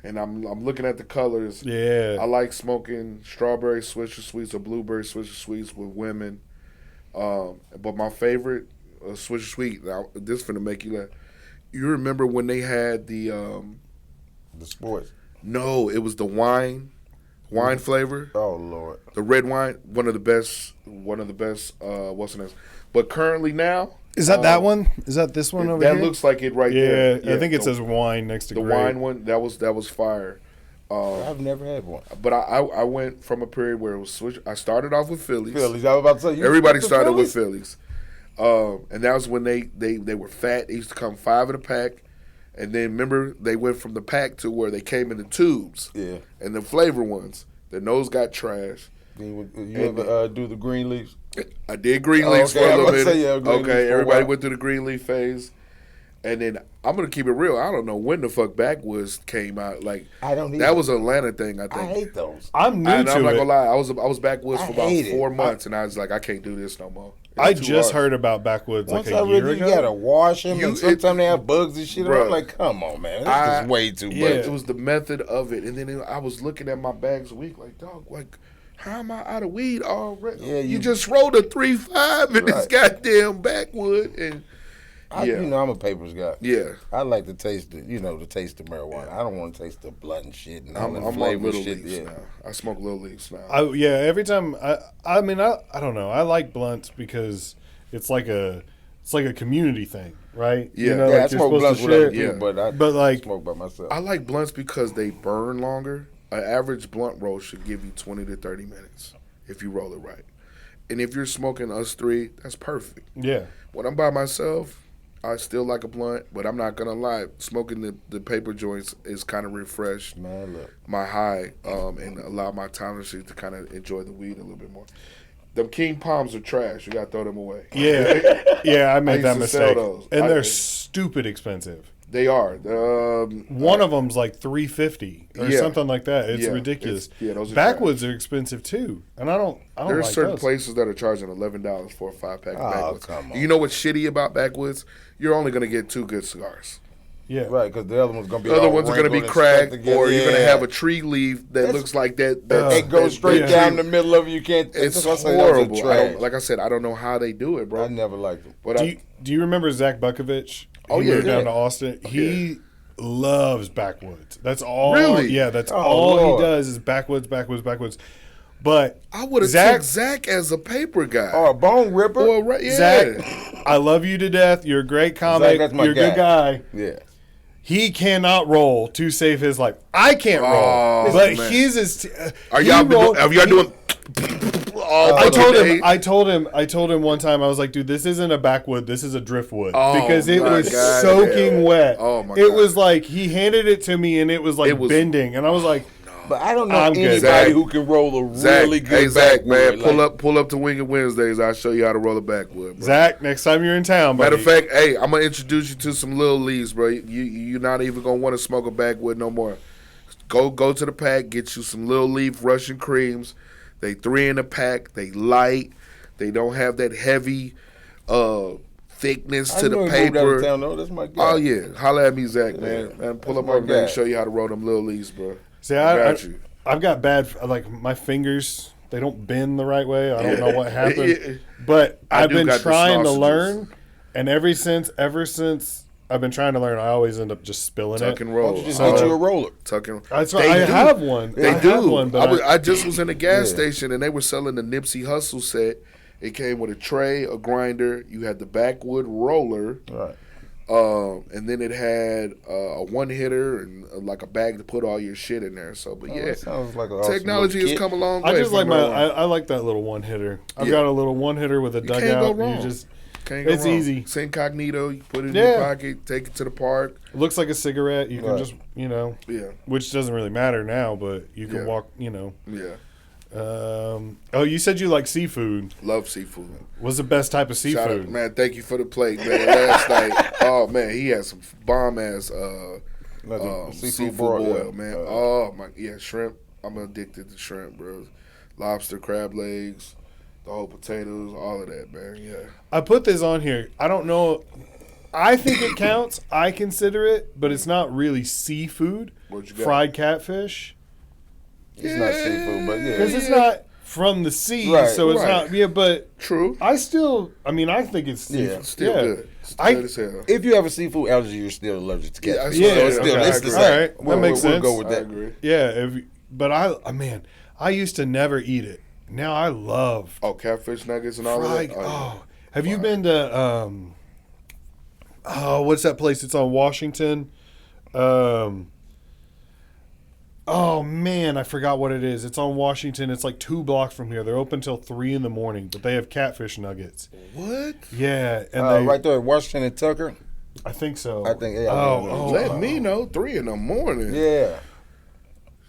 and I'm looking at the colors. Yeah. I like smoking strawberry Swisher Sweets or blueberry Swisher Sweets with women. But my favorite Swisher Sweet, now this finna make you laugh. You remember when they had the sports? No, it was the wine flavor. Oh Lord, the red wine, one of the best. What's the name? But currently now, Is that one? Is that this one over that here? looks like it right there. Yeah, I think it says wine next to the grape. wine one. That was fire. I've never had one. But I went from a period where it was switch. I started off with Phillies. I was about to say Everybody started with Phillies, and that was when they were fat. They used to come 5 in a pack, and then remember they went from the pack to where they came in the tubes. Yeah. And the flavor ones, then those got trash. You ever do the green leaves? I did green leaves for a little bit. Green leaves for a everybody while. went through the green leaf phase. And then I'm gonna keep it real. I don't know when the fuck Backwoods came out. Like I don't either. that was an Atlanta thing. I think. I hate those. I'm new I'm to not it. gonna lie. I was Backwoods for about hate it. 4 months, and I was like, I can't do this no more. It's I too just hard. heard about Backwoods Once like I a year read ago. you gotta wash them, and sometimes they have bugs and shit. Bruh. I'm like, come on, man, this is way too much. Yeah. It was the method of it, and then I was looking at my bags a week, like, dog, like, how am I out of weed already? Yeah, you just rolled a 3.5 in this Right. goddamn backwood, and You know, I'm a papers guy. yeah. I like to taste the taste of marijuana. I don't want to taste the blunt and shit and all I'm the on flavor little shit. leaves Yeah. now. I smoke little leaves now. Every time I mean I don't know. I like blunts because it's like a community thing, right? Yeah. You know, Yeah, I like you're smoke supposed blunts to with other share. people, Yeah. but I like- smoke by myself. I like blunts because they burn longer. An average blunt roll should give you 20 to 30 minutes if you roll it right. And if you're smoking us three, that's perfect. Yeah. When I'm by myself, I still like a blunt, but I'm not gonna lie. Smoking the paper joints is kind of refreshed Man, look. my high and allow my tolerances to kind of enjoy the weed a little bit more. Them King Palms are trash. You gotta throw them away. Yeah. Yeah, I made I that used to sell mistake. those. And I- they're stupid expensive. They are. One of them's like $350 or Yeah. something like that. It's Yeah, ridiculous. those are Backwoods are expensive too, and I don't There are like certain those. places that are charging $11 for a 5-pack of Oh, Backwoods. come on. You know what's shitty about Backwoods? You're only gonna get 2 good cigars. Yeah, Right, because the other one's gonna be The other all ones are gonna be wrinkled and cracked, stuck together. or you're gonna Yeah. have a tree leaf that That's- looks like that. It goes straight yeah. down the middle of it. You can't. It's that's why I say those are horrible. trash. Like I said, I don't know how they do it, bro. I never liked them. But Do you remember Zach Bukovich? Oh, He yeah, moved yeah. down to Austin. He loves Backwoods. That's all. Really? Yeah, that's Oh, all Lord. he does is Backwoods. But I would have Zach- took Zach as a paper guy. Oh, a bone ripper. Or, right, yeah. Zach, I love you to death. You're a great comic. that's my You're a good guy. Yeah. He cannot roll to save his life. I can't roll, Oh, but man. he's as. Are he y'all rolled- doing? I told him one time. I was like, dude, this isn't a backwood. This is a driftwood Oh, because it my was God, soaking yeah. wet. Oh, my It God. was like he handed it to me and it was like It was- bending, and I was like, But I don't know I'm good. anybody Zach. who can roll a Zach, really good hey Zach, man, backwood. pull up to Winged Wednesdays. I'll show you how to roll a backwood, bro. Zach, next time you're in town, buddy. Matter of fact, hey, I'm gonna introduce you to some little leaves, bro. You're not even gonna want to smoke a backwood no more. Go to the pack, get you some little leaf Russian creams. They 3 in a pack. They light. They don't have that heavy thickness to the paper. Town, though. That's my guy. Oh yeah, holla at me, Zach, man. And pull That's up my over there and guy. show you how to roll them little leaves, bro. See, got you. I've got bad, like my fingers. They don't bend the right way. I don't know what happened, Yeah. but I I've do been got the trying to sausages. learn, and ever since I've been trying to learn, I always end up just spilling Tuck it. and Why roll. don't you just So- get you a roller? Tuck and That's right. They I do. have one. They I do. have one, but I just was in a gas Yeah. station and they were selling the Nipsey Hussle set, It came with a tray, a grinder. You had the backwood roller. Right. And then it had a one hitter and like a bag to put all your shit in there. So, but That sounds like an awesome technology has come a long way. I just like I like that little one hitter. I've got a little one hitter with a dugout. Can't go wrong. It's easy. It's incognito. You put it in your pocket, take it to the park. It looks like a cigarette. You can just, which doesn't really matter now, but you can walk, Yeah. You said you like seafood. Love seafood. What's the best type of seafood? Shout out, man, thank you for the plate, man. Last night, oh man, he had some bomb ass seafood boil, man. Oh my, shrimp. I'm addicted to shrimp, bro. Lobster, crab legs, the whole potatoes, all of that, man. Yeah. I put this on here. I don't know. I think it counts. I consider it, but it's not really seafood. What you got? Fried catfish. It's not seafood, but because it's not from the sea, so it's not. Yeah, but true. I think it's seafood. Still good. Still good as hell. If you have a seafood allergy, you're still allergic to catfish. It's the same. All right, that makes sense. We'll go with that. I agree. Yeah, but I used to never eat it. Now I love catfish nuggets and all of that. Have you been to what's that place? It's on Washington. Oh man, I forgot what it is. It's on Washington. It's like 2 blocks from here. They're open till 3 a.m, but they have catfish nuggets. What? Yeah, and right there at Washington and Tucker. I think so. I think. Let me know 3 a.m. Yeah.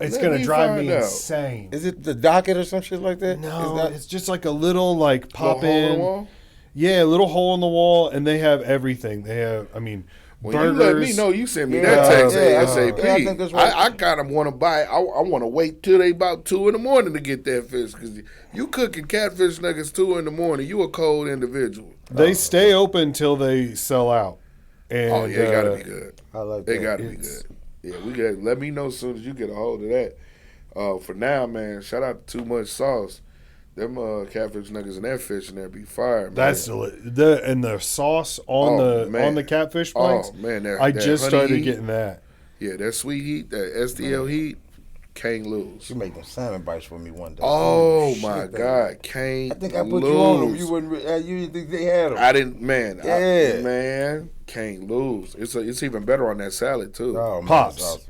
It's gonna drive me insane. Is it the docket or some shit like that? No, it's just like a little pop little in. Hole in the wall? Yeah, a little hole in the wall, and they have everything. They have, when burgers. you let me know, you send me that text ASAP. I kind of want to buy. I want to wait till they about 2 a.m. to get that fish because you cooking catfish nuggets 2 a.m. You a cold individual. They stay open till they sell out. And, it gotta be good. I like that. It gotta be good. Yeah, we got. Let me know as soon as you get a hold of that. For now, man, shout out to Too Much Sauce. Them catfish nuggets and that fish in there be fire, man. That's the sauce on the catfish planks. Oh man, I just started getting that. Yeah, that sweet heat, that SDL heat, can't lose. You make them salmon bites for me one day. Oh my God, can't lose. I think I put you on them. You wouldn't. You didn't think they had them. I didn't, man. Yeah, can't lose. It's even better on that salad too. Oh, man, Pops. awesome.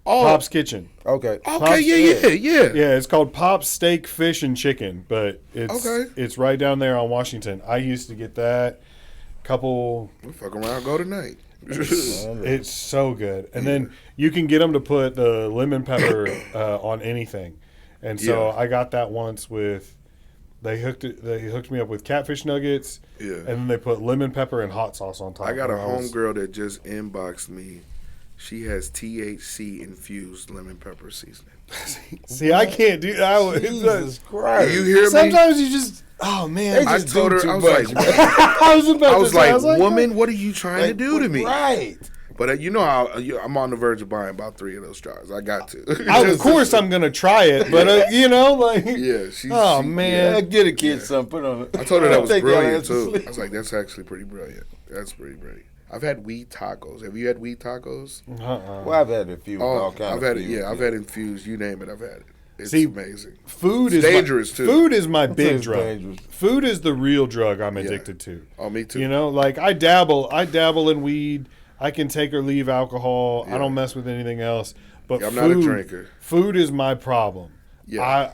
Pop's Kitchen. Okay. Okay, yeah. Yeah, it's called Pop's Steak, Fish, and Chicken, but it's right down there on Washington. I used to get that couple. We'll fuck around, go tonight. It's so good. And then you can get them to put the lemon pepper on anything. And so I got that once with they hooked me up with catfish nuggets. Yeah. And then they put lemon pepper and hot sauce on top. I got a homegirl that just inboxed me. She has THC infused lemon pepper seasoning. See, I can't do that. Jesus Christ. You hear me? Sometimes you just, oh man. I told her, I was like, I was like, woman, what are you trying to do to me? Right. But you know how I'm on the verge of buying about 3 of those jars. I got to. Of course I'm going to try it, but yeah. Man. Get a kid something, put on it. I told her that was brilliant too. I was like, that's actually pretty brilliant. That's pretty brilliant. I've had weed tacos. Have you had weed tacos? Well, I've had a few. I've had infused. You name it, I've had it. It's amazing. Food is dangerous too. Food is my big drug. Dangerous. Food is the real drug I'm addicted to. Oh, me too. You know, like I dabble in weed. I can take or leave alcohol. Yeah. I don't mess with anything else. But I'm not a drinker. Food is my problem. Yeah.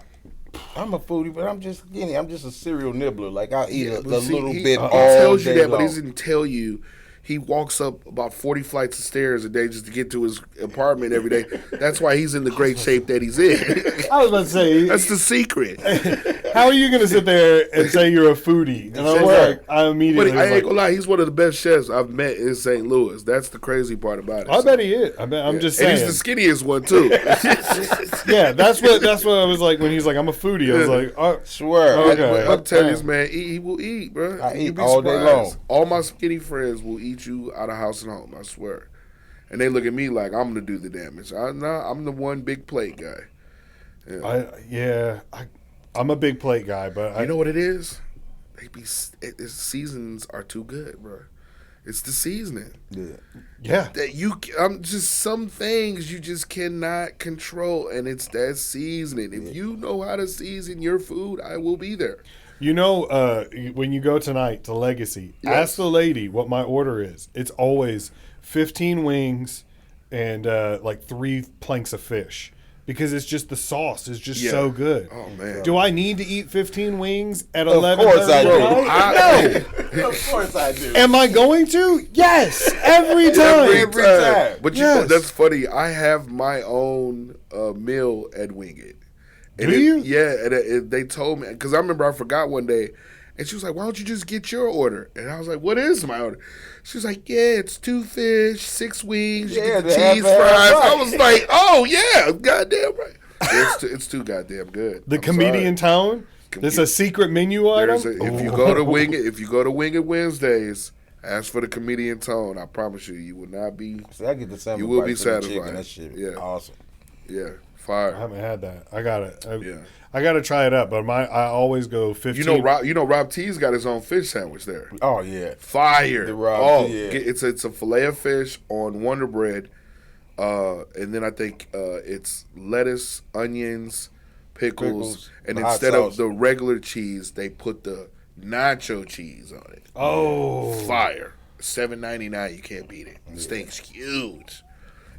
I'm a foodie, but I'm just a serial nibbler. Like I'll eat a little bit all day long. He tells you that, long. But he doesn't tell you. He walks up about 40 flights of stairs a day just to get to his apartment every day. That's why he's in the great shape that he's in. I was about to say. That's the secret. How are you going to sit there and say you're a foodie? And I'm like, I immediately. But I ain't going to lie. He's one of the best chefs I've met in St. Louis. That's the crazy part about it. I bet he is. I'm just saying. And he's the skinniest one, too. Yeah, that's what I was like when he's like, I'm a foodie. I was like, oh, swear. Okay. I'm telling you, this man, he will eat, bro. I eat all day long. All my skinny friends will eat you out of house and home, I swear. And they look at me like I'm gonna do the damage. I'm the one big plate guy. Yeah. I'm a big plate guy, but you know what it is? Seasons are too good, bro. It's the seasoning. Yeah. That just some things you just cannot control, and it's that seasoning. If you know how to season your food, I will be there. You know, when you go tonight to Legacy, ask the lady what my order is. It's always 15 wings and like 3 planks of fish. Because it's just the sauce is just so good. Oh man! Do I need to eat 15 wings at 11? Of course I do. No. Of course I do. Am I going to? Yes, every time. Every time. But you know, that's funny. I have my own meal at Wing It. And Do you? Yeah, and they told me because I remember I forgot one day, and she was like, "Why don't you just get your order?" And I was like, "What is my order?" She was like, "Yeah, it's 2 fish, 6 wings, you get the cheese fries." I was like, "Oh yeah, goddamn right." It's too goddamn good. The comedian tone. There's a secret menu item. If you go to Wing It Wednesdays, ask for the comedian tone. I promise you will not be. See, I get the salmon. You will be satisfied. Chicken. That shit, awesome. Yeah, fire. I haven't had that. I got it. I got to try it up, but I always go 15. You know Rob T's got his own fish sandwich there. Oh yeah, fire. The Rob T, it's a fillet of fish on Wonder Bread, and then I think it's lettuce, onions, pickles, and instead of the regular cheese, they put the nacho cheese on it. Oh, fire! $7.99. You can't beat it. This thing's huge,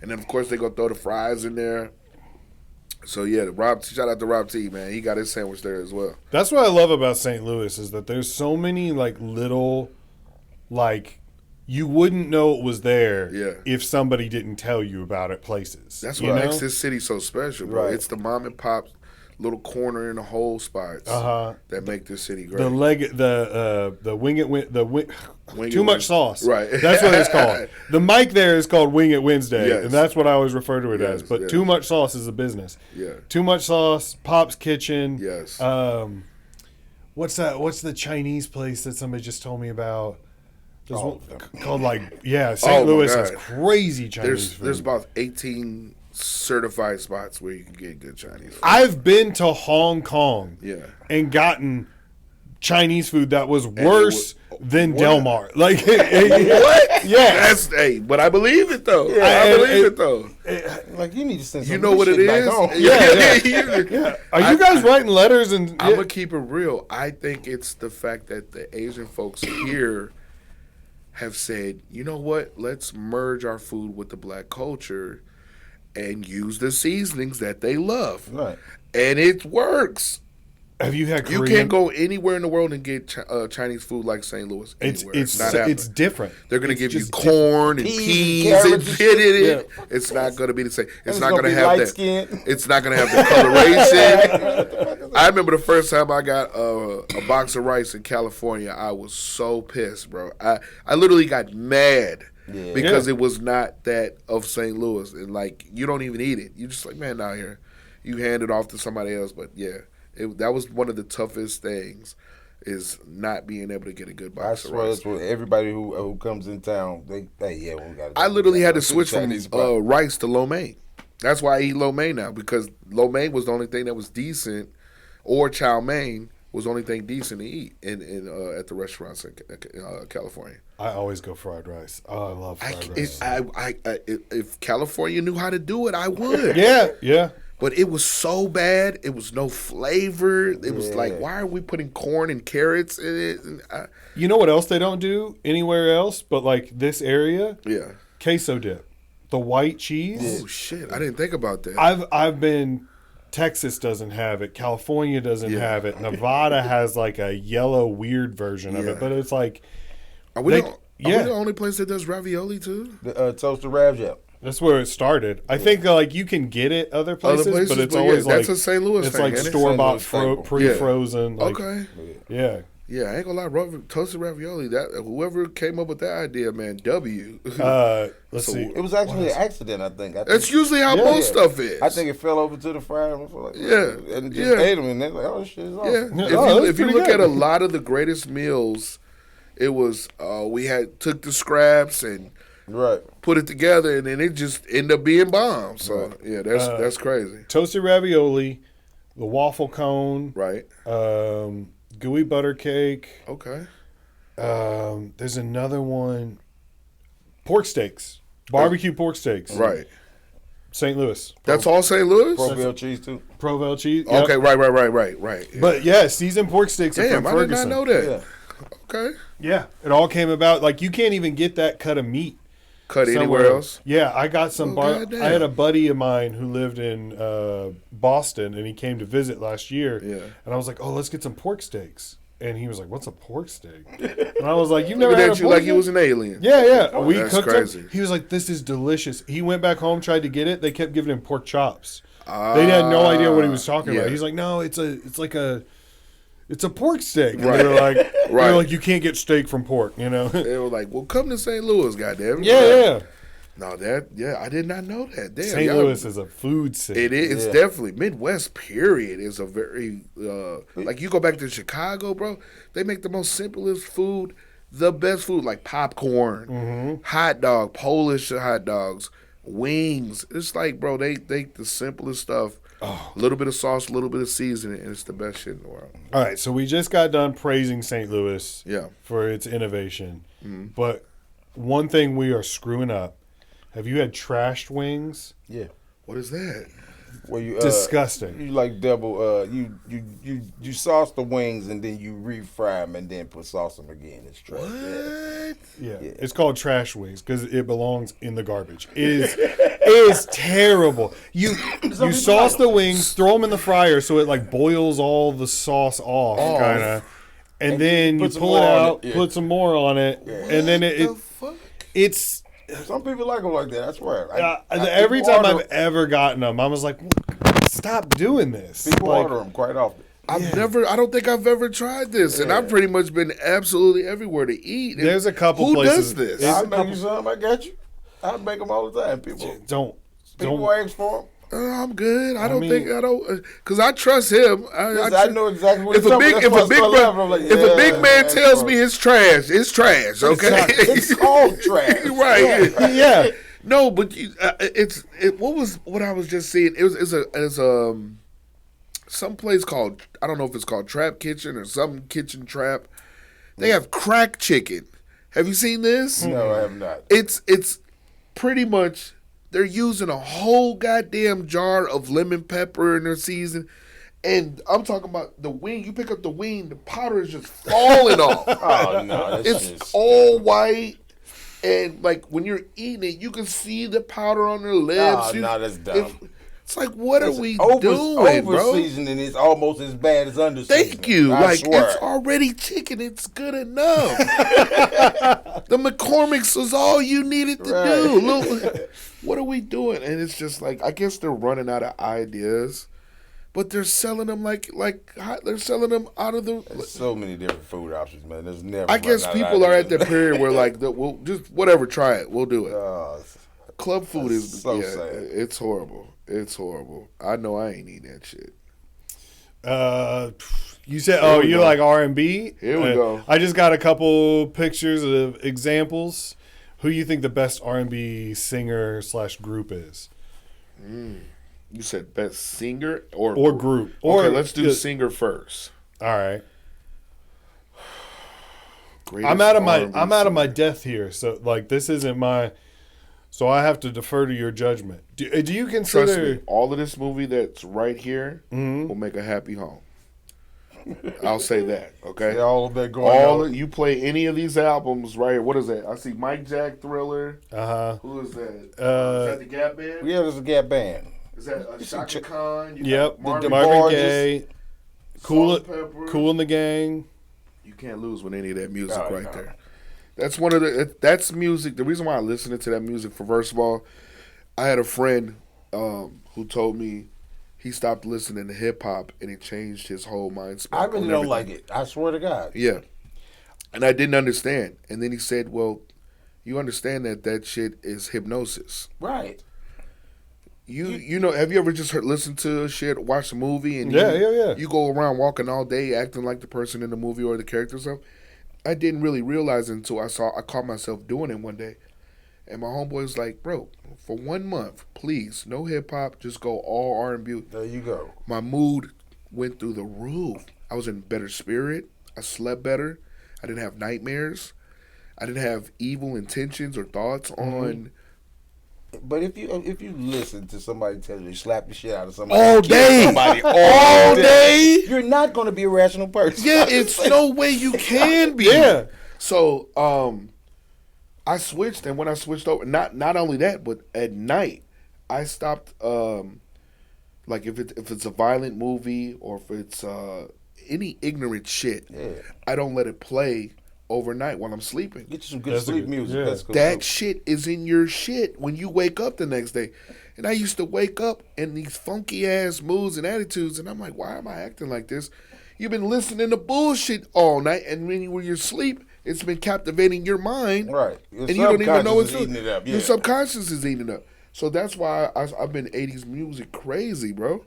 and then of course they gonna throw the fries in there. So yeah, shout out to Rob T, man. He got his sandwich there as well. That's what I love about St. Louis is that there's so many like little, like you wouldn't know it was there if somebody didn't tell you about it. Places. That's what makes this city so special, bro. Right. It's the mom and pop little corner in the whole spots that make this city great. The wing it too much sauce. Right. That's what it's called. The mic there is called Wing It Wednesday, and that's what I always refer to it as. But too much sauce is a business. Yeah. Too much sauce, Pop's Kitchen. Yes. What's that? What's the Chinese place that somebody just told me about? Called St. Louis has crazy Chinese food. There's about 18 certified spots where you can get good Chinese food. I've been to Hong Kong and gotten Chinese food that was worse than Del Mar. Like what? Yeah. But I believe it though. I believe it though. Like you need to send some what it is? Yeah. Are you guys writing letters and I'm gonna keep it real. I think it's the fact that the Asian folks here have said, you know what? Let's merge our food with the black culture and use the seasonings that they love. Right. And it works. Have you had Korean? You can't go anywhere in the world and get Chinese food like St. Louis. It's different. They're going to give you corn and peas and shit in it. Yeah. It's not going to be the same. It's not going to have that. Skin. It's not going to have the coloration. I remember the first time I got a box of rice in California. I was so pissed, bro. I literally got mad. Yeah. Because it was not that of St. Louis. And, like, you don't even eat it. You're just like, man, out here. You hand it off to somebody else. But, yeah, that was one of the toughest things is not being able to get a good box of rice. That's what everybody who comes in town, we got. I literally had to switch from rice to lo mein. That's why I eat lo mein now, because lo mein was the only thing that was decent, or chow mein was the only thing decent to eat in at the restaurants in California. I always go fried rice. Oh, I love fried rice. If California knew how to do it, I would. Yeah. But it was so bad. It was no flavor. It was like, why are we putting corn and carrots in it? And you know what else they don't do anywhere else but like this area? Yeah. Queso dip. The white cheese. Oh, shit. I didn't think about that. I've been... Texas doesn't have it. California doesn't have it. Nevada has like a yellow weird version of it. But it's like... Are we the only place that does ravioli too? The toasted ravs, That's where it started. I think like you can get it other places but it's always like... That's a St. Louis it's thing. It's like store-bought, pre-frozen. Like, okay. Yeah. Yeah, I ain't gonna lie, toasted ravioli, that whoever came up with that idea, man, W. Let's see. It was actually an accident, I think. That's usually how most stuff is. I think it fell over to the fryer and just ate them, and they're like, oh, shit is awesome. Yeah. If you look at a lot of the greatest meals, it was we took the scraps and put it together, and then it just ended up being bomb. So that's crazy. Toasted ravioli, the waffle cone, right? Gooey butter cake. Okay. There's another one. Pork steaks. Barbecue pork steaks. Right. St. Louis. That's all St. Louis? Provel cheese too. Provel cheese. Yep. Okay, right. Yeah. But yeah, seasoned pork sticks are from Damn, I did Ferguson. not know that. Yeah. Okay. Yeah, it all came about. Like, you can't even get that cut of meat Cut somewhere anywhere else? Yeah, I got some. goddamn. I had a buddy of mine who lived in Boston, and he came to visit last year. Yeah. And I was like, "Oh, let's get some pork steaks." And he was like, "What's a pork steak?" And I was like, "You've never Look had a at you pork like steak?" he was an alien. Yeah. We That's cooked crazy. them. He was like, "This is delicious." He went back home, tried to get it. They kept giving him pork chops. They had no idea what he was talking about. He's like, "No, it's a pork steak." And they were like, "You can't get steak from pork," you know. They were like, "Well, come to St. Louis, goddamn." Yeah. No, I did not know that. Damn, St. Louis is a food city. It is. It's definitely Midwest. Period is a very like you go back to Chicago, bro. They make the most simplest food, the best food, like popcorn, hot dog, Polish hot dogs, wings. It's like, bro, they the simplest stuff. A little bit of sauce, a little bit of seasoning, and it's the best shit in the world. All right, so we just got done praising St. Louis for its innovation. But one thing we are screwing up. Have you had trashed wings? Yeah. What is that? Where you disgusting. You like double. You sauce the wings and then you refry them and then put sauce them again. It's trash. What? Yeah. It's called trash wings because it belongs in the garbage. It is terrible. You sauce the wings, throw them in the fryer so it like boils all the sauce off, kind of, and then you pull it out, put some more on it, and then it's. Some people like them like that. I swear. Every time I've ever gotten them, I was like, "Stop doing this." People order them quite often. I don't think I've ever tried this, and I've pretty much been absolutely everywhere to eat. And there's a couple who places. Who does this? I'll make you some. I got you. I make them all the time. People ask for them. I'm good. I don't because I trust him. I know exactly what if a big man tells me it's trash, it's trash. Okay, it's called trash, right? Yeah. No, but what I was just seeing. It's some place called, I don't know if it's called Trap Kitchen or some kitchen trap. They have crack chicken. Have you seen this? No, I have not. It's pretty much. They're using a whole goddamn jar of lemon pepper in their season. And I'm talking about the wing. You pick up the wing, the powder is just falling off. Oh, no. It's all white. And, like, when you're eating it, you can see the powder on their lips. Oh, no, that's dumb. It's like, what are we doing, bro? Over-seasoning is almost as bad as under-seasoning. Thank you. I swear. It's already chicken. It's good enough. The McCormick's was all you needed to do. Look, what are we doing? And it's just like, I guess they're running out of ideas, but they're selling them like they're selling them out of the. There's so many different food options, man. There's never. I guess people are at the period where like, we'll just whatever, try it, we'll do it. Club food is so sad. It's horrible. It's horrible. I know I ain't eating that shit. You said, you like R&B? Here we go. I just got a couple pictures of examples. Who you think the best R&B singer / group is? You said best singer or group. Okay, let's do singer first. All right. I'm out of my depth here, so like this isn't my. So I have to defer to your judgment. Do you consider... Trust me, all of this movie that's right here will make a happy home. I'll say that, okay? Yeah, all of that going on. You play any of these albums right here. What is that? I see Mike Jack, Thriller. Uh-huh. Who is that? Is that the Gap Band? Yeah, there's a Gap Band. Is that Shaka Khan? Yep. Marvin Gaye. Cool in the Gang. You can't lose with any of that music there. That's one of that's music. The reason why I listened to that music, first of all, I had a friend who told me he stopped listening to hip hop and it changed his whole mindset. I really don't like it. I swear to God. Yeah, and I didn't understand. And then he said, "Well, you understand that shit is hypnosis, right?" You know, have you ever just listened to shit, watch a movie, and you go around walking all day acting like the person in the movie or the character or something? I didn't really realize it until I caught myself doing it one day. And my homeboy was like, bro, for 1 month, please, no hip-hop, just go all R&B. There you go. My mood went through the roof. I was in better spirit. I slept better. I didn't have nightmares. I didn't have evil intentions or thoughts on But if you listen to somebody tell you to slap the shit out of somebody all day, all day, you're not going to be a rational person. Yeah, it's no way you can be. Yeah. So I switched, and when I switched over, not only that, but at night I stopped. Like if it's a violent movie or if it's any ignorant shit, I don't let it play overnight while I'm sleeping. Get you some good sleep music. Yeah. That's cool. That shit is in your shit when you wake up the next day. And I used to wake up in these funky ass moods and attitudes, and I'm like, why am I acting like this? You've been listening to bullshit all night, and when you're asleep, it's been captivating your mind, right? And you don't even know it's eating it up. Yeah. Your subconscious is eating it up. So that's why I've been 80s music crazy, bro.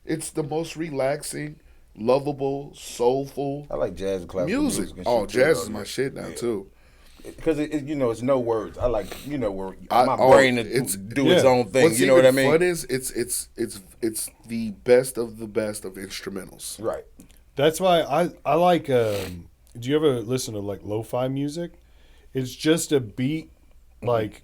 It's the most relaxing, lovable, soulful. I like jazz and classical music. Oh, jazz is my shit now too. Because it's no words. I like where my brain is do its own thing. What's you know what I mean? Fun is it's the best of instrumentals. Right. That's why I like. Do you ever listen to like lo-fi music? It's just a beat, but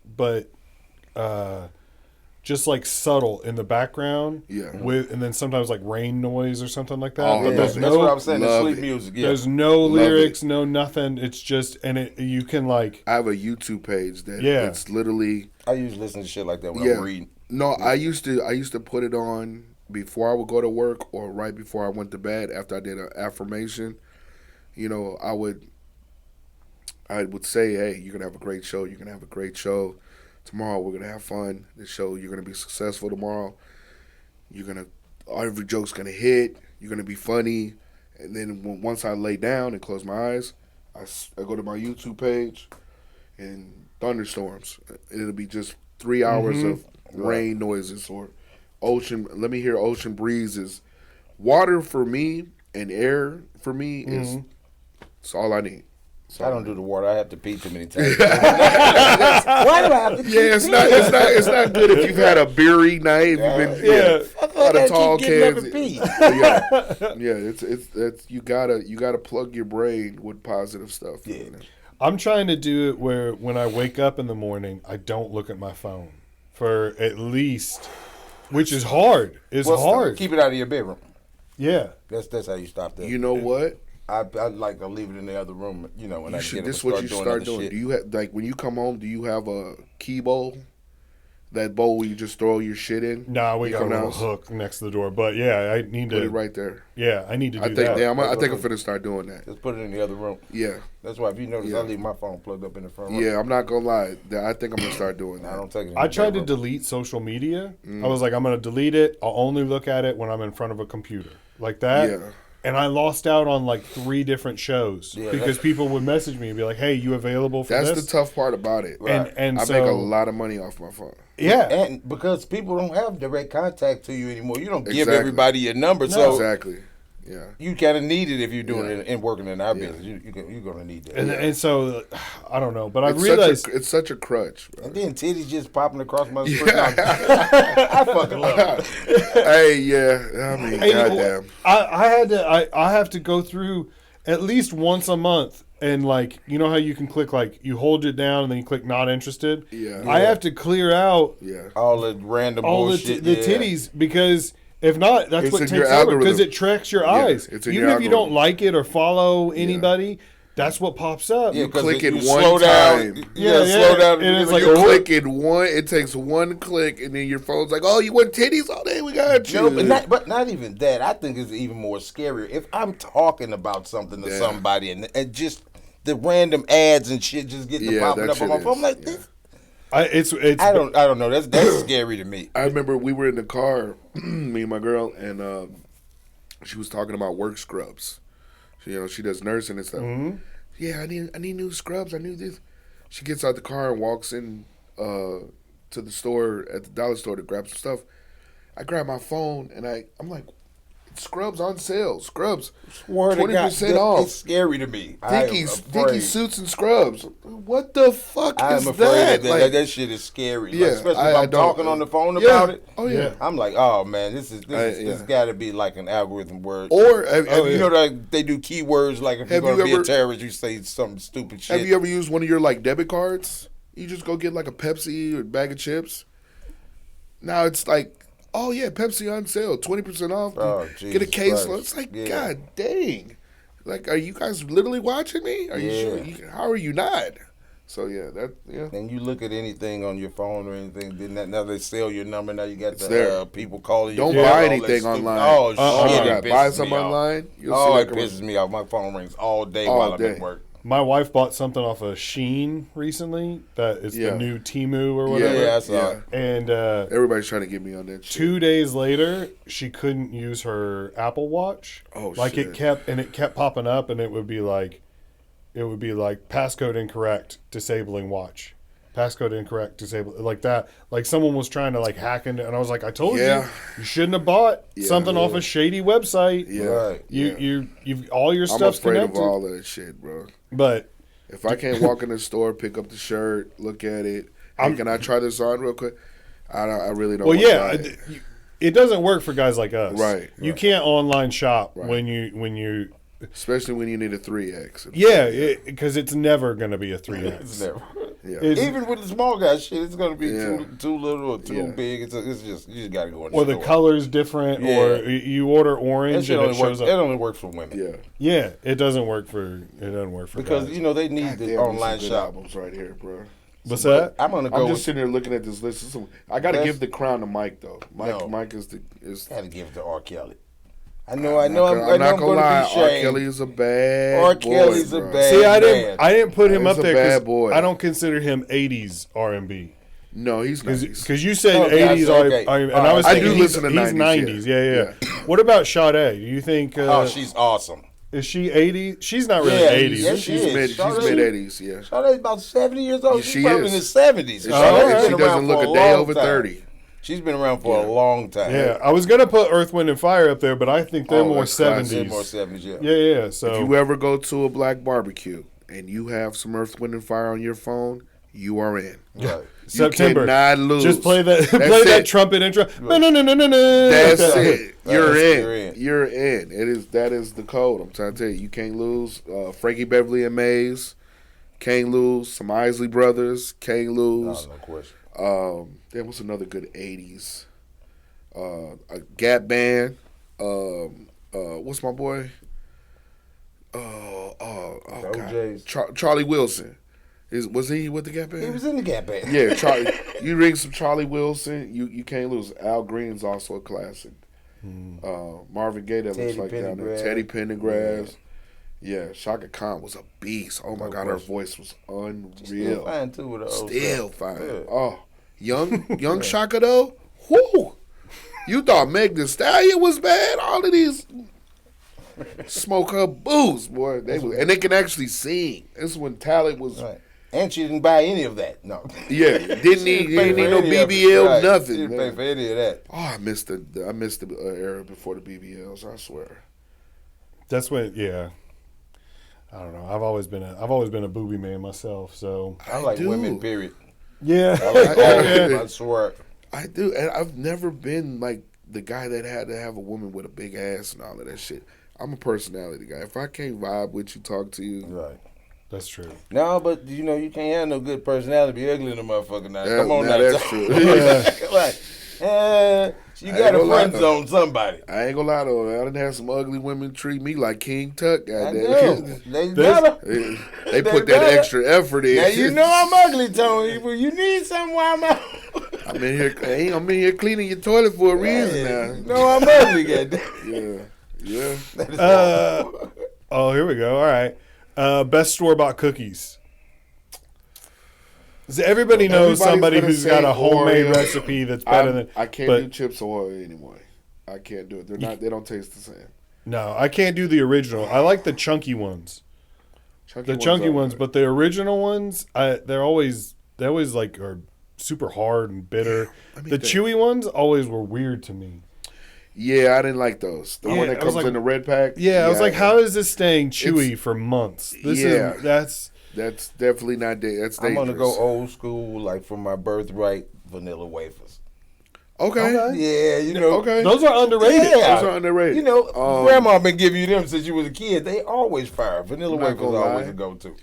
just like subtle in the background. Yeah. And then sometimes like rain noise or something like that. Oh, but yeah. there's That's what I'm saying. The sleep music. Yeah. There's no lyrics, no nothing. It's just you can like. I have a YouTube page that it's literally. I usually listen to shit like that when I'm reading. No, I used to put it on before I would go to work or right before I went to bed after I did an affirmation. I would say, hey, you're gonna have a great show. You're gonna have a great show. Tomorrow we're gonna have fun. This show, you're gonna be successful tomorrow. Every joke's gonna hit. You're gonna be funny. And then once I lay down and close my eyes, I go to my YouTube page and thunderstorms. It'll be just 3 hours of rain noises or ocean. Let me hear ocean breezes. Water for me and air for me is it's all I need. I don't do the water. I have to pee too many times. Why do I have to pee? Yeah, it's not good if you've had a beery night. If you've been a lot of tall cans. It's you gotta plug your brain with positive stuff. Yeah. I'm trying to do it where when I wake up in the morning, I don't look at my phone for at least, which is hard. It's hard. Keep it out of your bedroom. Yeah, that's how you stop that. You know what? I like to leave it in the other room. When I get this is what you start doing. Shit. Do you have when you come home? Do you have a key bowl? That bowl where you just throw your shit in? Nah, we got a little hook next to the door. But yeah, I need to put it right there. Yeah, I need to do that. I think I'm finna start doing that. Just put it in the other room. Yeah. That's why if you notice, I leave my phone plugged up in the front room. Yeah, I'm not gonna lie. I think I'm gonna start doing that. I don't take it. I tried to delete social media. I was like, I'm gonna delete it. I'll only look at it when I'm in front of a computer, like that. Yeah. And I lost out on like 3 different shows because people would message me and be like, "Hey, you available for this?" That's the tough part about it. Right. And I make a lot of money off my phone. Yeah, and because people don't have direct contact to you anymore, you don't give everybody your number. No. So exactly, yeah, you kind of need it if you're doing it and working in our business. You're gonna need that. And so I don't know, but I realized it's such a crutch. Bro. And then titties just popping across my screen. I fucking love it. Hey, yeah, I mean, goddamn. I have to go through at least once a month. And like, you know how you can click like you hold it down and then you click not interested. Yeah, I have to clear out all the random bullshit, the titties because if not, that's what takes over because it tracks your eyes. Even if you don't like it or follow anybody, that's what pops up. You click it one time. Slow down. And it's like you click it one. It takes one click, and then your phone's like, "Oh, you want titties all day? We got you." No, but not even that. I think it's even more scarier if I'm talking about something to somebody and just the random ads and shit just get to popping up on my phone. I'm like this. I don't know. That's scary to me. I remember we were in the car, me and my girl, and she was talking about work scrubs. She does nursing and stuff. Mm-hmm. Yeah, I need new scrubs. I need this. She gets out the car and walks in to the store at the dollar store to grab some stuff. I grab my phone and I'm like, scrubs on sale. Scrubs, 20% off. It's scary to me. Dinky suits and scrubs. What the fuck is I'm afraid that? that shit is scary. Yeah, especially if I'm talking on the phone about it. Oh yeah. I'm like, oh man, this got to be like an algorithm word. Or like they do keywords like if you're going to be a terrorist, you say some stupid shit. Have you ever used one of your like debit cards? You just go get like a Pepsi or a bag of chips. Now it's like, oh yeah, Pepsi on sale, 20% off. Get a case. It's like, God dang. Like, are you guys literally watching me? Are you sure? How are you not? So And you look at anything on your phone or anything, then now they sell your number. Now you got the people calling you. Don't buy anything online. Oh shit! God. Buy something online. It pisses me off. My phone rings all day while I'm at work. My wife bought something off of Shein recently. That is the new Temu or whatever. Yeah, I saw it. And everybody's trying to get me on that shit. 2 days later, she couldn't use her Apple Watch. Oh, like shit. it kept popping up, and it would be like passcode incorrect, disabling watch. Passcode incorrect, disable, like that. Like someone was trying to like hack into, and I was like, I told you shouldn't have bought something off a shady website. Yeah, right. You've all your stuff's connected. I'm afraid of all that shit, bro. But if I can't walk in the store, pick up the shirt, look at it, can I try this on real quick? I really don't. Well, it doesn't work for guys like us. Right. You can't online shop when you. Especially when you need a 3X. Yeah, because it's never going to be a 3X. It's never. Yeah. Even with the small guy shit, it's going to be too little or too big. It's just, you just got to go in the store. Or the color's different, or you order orange and it shows up. It only works for women. Yeah, it doesn't work for because guys. They need the online shop. Albums right here, bro. What's that? I'm just sitting here looking at this list. I got to give the crown to Mike though. Mike is got to give it to R. Kelly. I'm not gonna lie. R. Kelly is a bad R. Kelly's a bad. See, I didn't put him up there because I don't consider him 80s R&B. No, he's 90s. Because you said 80s R&B, and I was thinking he's 90s. Yeah. What about Sade? Do you think? She's awesome. Is she 80? She's not really 80s. Yeah, she's mid 80s. Yeah. Sade's about 70 years old. She's probably in the 70s. She doesn't look a day over 30. She's been around for a long time. Yeah, I was gonna put Earth, Wind, and Fire up there, but I think they're more 70s. They're more 70s, Yeah. So if you ever go to a black barbecue and you have some Earth, Wind, and Fire on your phone, you are in. Right. September. You cannot lose. Just play that. That trumpet intro. Right. That's it. You're in. You're in. That is the code. I'm trying to tell you. You can't lose. Frankie Beverly and Maze. Can't lose. Some Isley Brothers. Can't lose. No question. What's another good 80s? A Gap Band. What's my boy? God. Charlie Wilson. Was he with the Gap Band? He was in the Gap Band. Yeah, Charlie. You ring some Charlie Wilson, you can't lose. Al Green's also a classic. Marvin Gaye that looks like down there. Teddy Pendergrass. Yeah, Shaka Khan was a beast. Oh my God, her voice was unreal. Still fine too with her. Still fine. Yeah. Oh, young Shaka though. Whoo! You thought Meg Thee Stallion was bad? All of these smoke her booze, boy. And they can actually sing. This is when talent was. Right. And she didn't buy any of that. No. Yeah, didn't need no BBL, nothing. She didn't pay for any of that. Oh, I missed the era before the BBLs. I swear. That's when, I don't know. I've always been a booby man myself. So I like women. Period. Yeah, I swear. I do, and I've never been like the guy that had to have a woman with a big ass and all of that shit. I'm a personality guy. If I can't vibe with you, talk to you, right. That's true. No, but you can't have no good personality. Be ugly in the motherfucker now. Come on now. That's true. You got to friend zone somebody. I ain't gonna lie though. I done had some ugly women treat me like King Tut. Goddamn. They put that extra effort in. Now you know I'm ugly, Tony. But you need something while I'm out. I'm in here cleaning your toilet for a reason now. You know I'm ugly, goddamn. Yeah. Oh, here we go. All right. Best store-bought cookies. So everybody knows somebody who's got a homemade recipe that's better than. I can't do Chips Ahoy anymore. I can't do it. They don't taste the same. No, I can't do the original. I like the chunky ones. Chunky ones, but the original ones, they always like are super hard and bitter. The chewy ones always were weird to me. Yeah, I didn't like those. The one that comes in the red pack. Yeah, I was like, how is this staying chewy for months? That's definitely not. That's dangerous. I'm gonna go old school, like from my birthright, vanilla wafers. Okay. Yeah, Okay. Those are underrated. Yeah. Those are underrated. Grandma been giving you them since you was a kid. They always fire. Vanilla wafers always a go-to.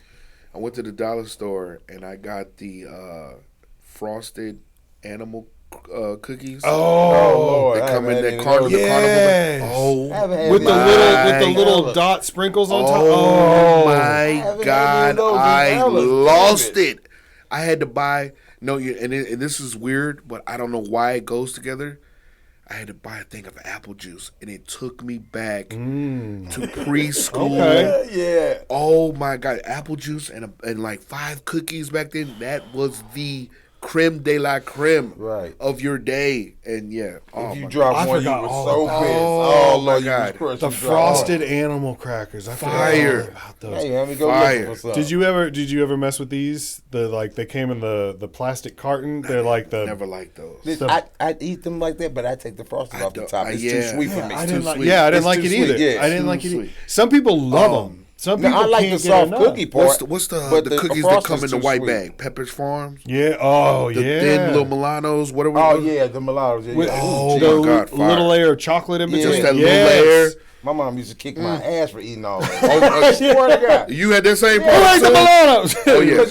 I went to the dollar store and I got the frosted animal cookies. Oh, Lord, they come in that carnival. Yes. With the little dot sprinkles on top. Oh my God, I lost it. I had to buy and this is weird, but I don't know why it goes together. I had to buy a thing of apple juice, and it took me back to preschool. Okay. Yeah. Oh my God, apple juice and like 5 cookies back then. That was the creme de la creme of your day. And yeah, if you dropped one, you were so pissed. Oh my God, the frosted animal crackers. I fire about those. Hey, let me go looking for some. Did you ever mess with these? They came in the plastic carton. They're like the never liked those. I'd eat them like that, but I take the frosting off the top. It's too sweet for me. I didn't like it either. Yeah, I didn't like it either. Some people love them. Some people I like can't the soft get cookie part. What's the cookies that come in the white bag? Pepperidge Farms? Yeah. Oh, the thin little Milanos. What are we? Oh yeah, the Milanos. Yeah. With oh my God, little layer of chocolate in between. Just that little layer. My mom used to kick my ass for eating all that. I swear to God. You had that same problem. Like the Milanos. Oh yeah. Because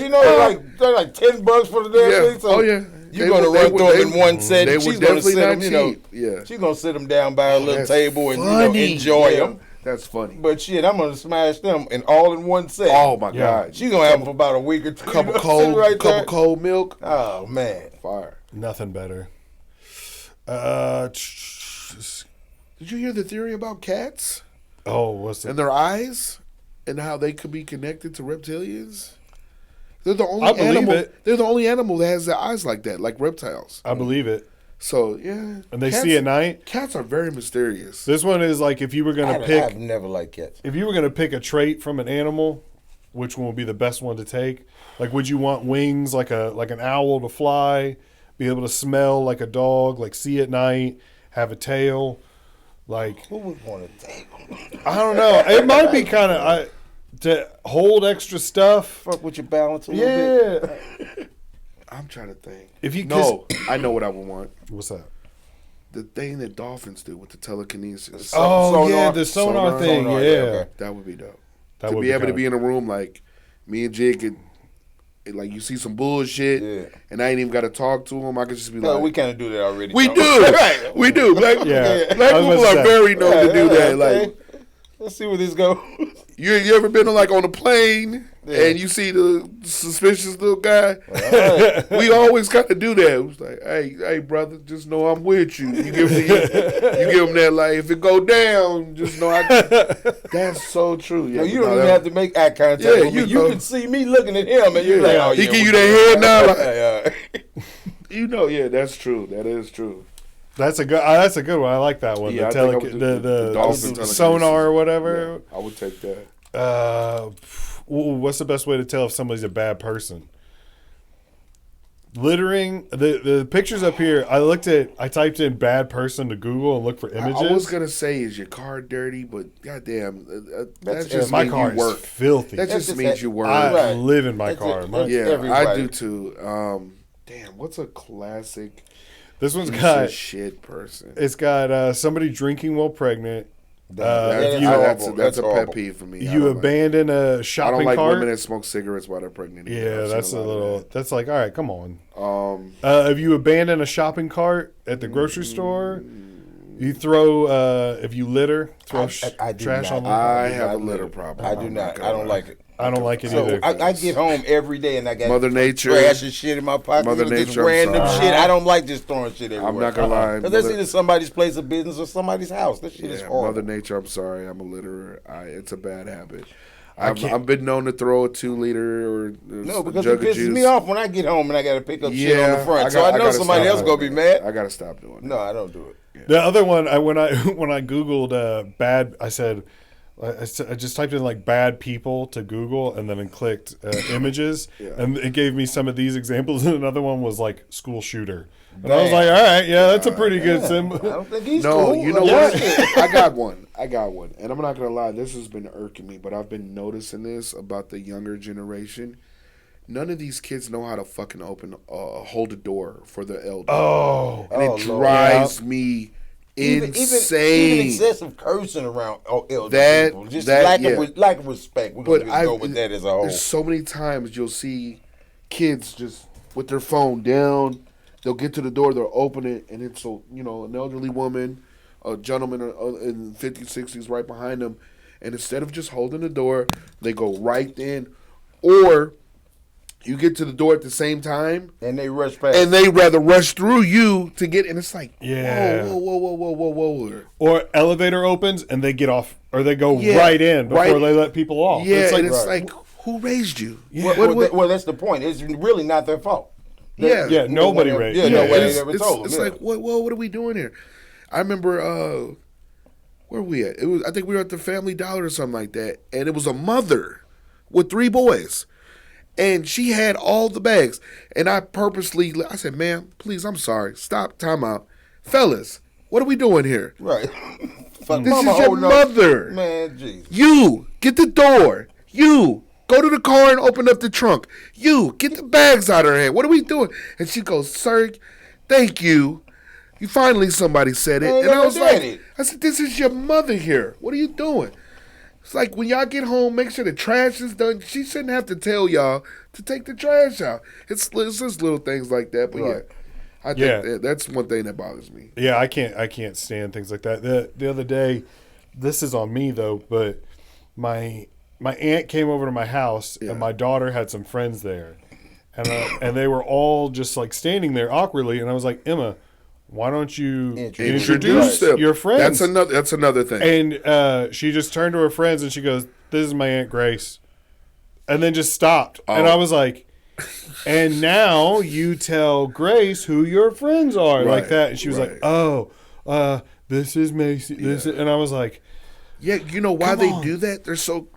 they're like $10 for the damn thing. So you're gonna run through them in one set. She's gonna sit them. She's gonna sit them down by a little table and enjoy them. That's funny. But shit, I'm going to smash them all in one set. Oh, my God. She's going to have them for about a week or two. Cup of cold milk. Oh, man. Fire. Nothing better. Did you hear the theory about cats? Oh, what's it? And their eyes? And how they could be connected to reptilians? They're the only They're the only animal that has their eyes like that, like reptiles. I believe it. So, yeah. And they see at night? Cats are very mysterious. This one is like if you were going to pick... I've never liked cats. If you were going to pick a trait from an animal, which one would be the best one to take? Like, would you want wings like an owl to fly, be able to smell like a dog, like see at night, have a tail? Like... Who would want to take them? I don't know. It might be kind of... to hold extra stuff. Fuck with your balance a little bit. I'm trying to think. I know what I would want. What's that? The thing that dolphins do with the telekinesis. The sonar thing. Okay. That would be dope. To be able to be in a room like me and Jigg and like you see some bullshit and I ain't even got to talk to him. I could just be like, we kind of do that already. We do. We do. Black people are very known to do that. Like, let's see where this goes. You ever been on a plane and you see the suspicious little guy? Right. We always kind of do that. It was like, hey, brother, just know I'm with you. You give him that, like, if it go down, just know That's so true. Yeah, you don't even have to make eye contact with me. You can see me looking at him, and you're like, oh, he give you that head now. That's true. That is true. That's a good one. I like that one. Yeah, the sonar or whatever. Yeah, I would take that. What's the best way to tell if somebody's a bad person? Littering. The pictures up here. I typed in bad person to Google and looked for images. I was gonna say, is your car dirty? But goddamn, that just my means car you work. Is filthy. That just means you work. I live in my car. I do too. Damn, what's a classic? This one's got shit person. It's got somebody drinking while pregnant. That's a pet peeve for me. You abandon a shopping cart. I don't like women that smoke cigarettes while they're pregnant. Yeah, that's a little. That's like, all right, come on. If you abandon a shopping cart at the grocery store, you throw. If you litter, throw trash on. I have a litter problem. I do not. I don't like it. I don't like it either. I get home every day and I got Mother Nature, trash and shit in my pocket. Mother Nature, just random shit. I don't like just throwing shit everywhere. I'm not gonna lie. Because that's either somebody's place of business or somebody's house. That shit is horrible. Mother Nature, I'm sorry. I'm a litterer. It's a bad habit. I've been known to throw a 2-liter or because it pisses me off when I get home and I got to pick up shit on the front. So I know somebody else gonna be mad. I gotta stop doing that. No, I don't do it. Yeah. The other one, when I Googled bad, I said. I just typed in like bad people to Google and then clicked images and it gave me some of these examples and another one was like school shooter and I was like, all right, that's a pretty good symbol. I don't think he's cool. You know what? I got one and I'm not gonna lie, this has been irking me, but I've been noticing this about the younger generation. None of these kids know how to fucking hold a door for the elder. And it drives me insane. Even excessive cursing around elder people. Just lack of respect. We're going to go with that as a whole. There's so many times you'll see kids just with their phone down, they'll get to the door, they'll open it, and it's an elderly woman, a gentleman in 50s, 60s right behind them, and instead of just holding the door, they go right in, or you get to the door at the same time, and they rush past, and they rather rush through you to get, and it's like, yeah, whoa. Or elevator opens and they get off, or they go right in before they let people off. Yeah, it's like, who raised you? Yeah. Well, that's the point. It's really not their fault. Nobody raised. Yeah, nobody ever told them. It's like, what are we doing here? I remember, where were we at? I think we were at the Family Dollar or something like that, and it was a mother with 3 boys. And she had all the bags. And I said, ma'am, please, I'm sorry. Stop, time out. Fellas, what are we doing here? Right. This is your mother. Man, jeez. You, get the door. You, go to the car and open up the trunk. You, get the bags out of her hand. What are we doing? And she goes, sir, thank you. You finally, somebody said it. And I was like, I said, this is your mother here. What are you doing? It's like when y'all get home, make sure the trash is done. She shouldn't have to tell y'all to take the trash out. It's just little things like that. But I think that's one thing that bothers me. Yeah, I can't stand things like that. The other day, this is on me though, but my aunt came over to my house and my daughter had some friends there, and they were all just like standing there awkwardly, and I was like, Emma, why don't you introduce your friends? That's another thing. And she just turned to her friends and she goes, "This is my Aunt Grace," and then just stopped. Oh. And I was like, "And now you tell Grace who your friends are," like that. And she was like, "Oh, this is Macy." And I was like, "Yeah, you know why they do that? They're so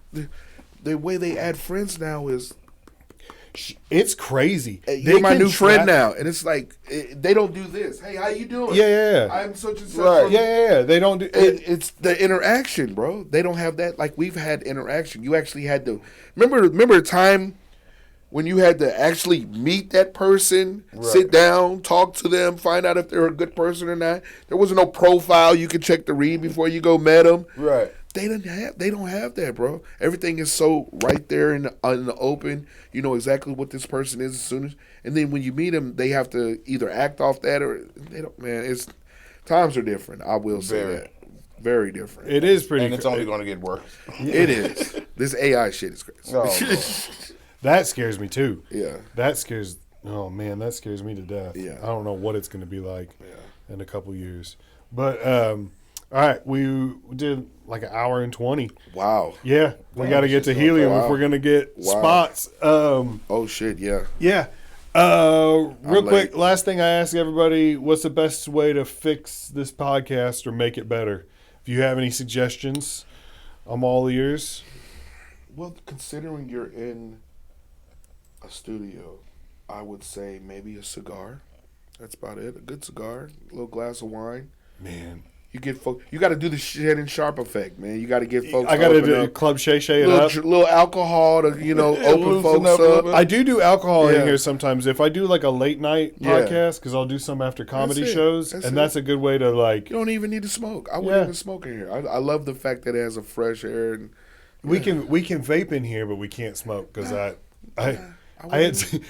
the way they add friends now is." It's crazy. You're my new friend now, and it's like they don't do this. Hey, how you doing? Yeah. I'm such and such. Right. Yeah. They don't do. It's the interaction, bro. They don't have that. Like we've had interaction. You actually had to remember a time when you had to actually meet that person, sit down, talk to them, find out if they're a good person or not. There wasn't no profile you could check to read before you go met them. Right. They don't have that, bro. Everything is so right there in the open. You know exactly what this person is as soon as, and then when you meet them, they have to either act off that or they don't. Man, times are different. I will say that, very different. It is pretty, and it's only going to get worse. It is. This AI shit is crazy. Oh, that scares me too. Yeah, that scares. Oh man, that scares me to death. Yeah, I don't know what it's going to be like in a couple years, but. All right, we did like an hour and 20. Wow. Yeah, we got to get to helium if we're gonna get spots. Oh shit, yeah. Yeah. Real quick, last thing I ask everybody: what's the best way to fix this podcast or make it better? If you have any suggestions, I'm all ears. Well, considering you're in a studio, I would say maybe a cigar. That's about it. A good cigar, a little glass of wine. Man. You get folks. You got to do the Shannon Sharp effect, man. You got to get folks. I got to do Club Shay Shay it up. Little alcohol to open folks up. I do alcohol in here sometimes. If I do like a late night podcast, because I'll do some after comedy shows, that's a good way to like. You don't even need to smoke. I wouldn't even smoke in here. I love the fact that it has a fresh air and. We can vape in here, but we can't smoke because I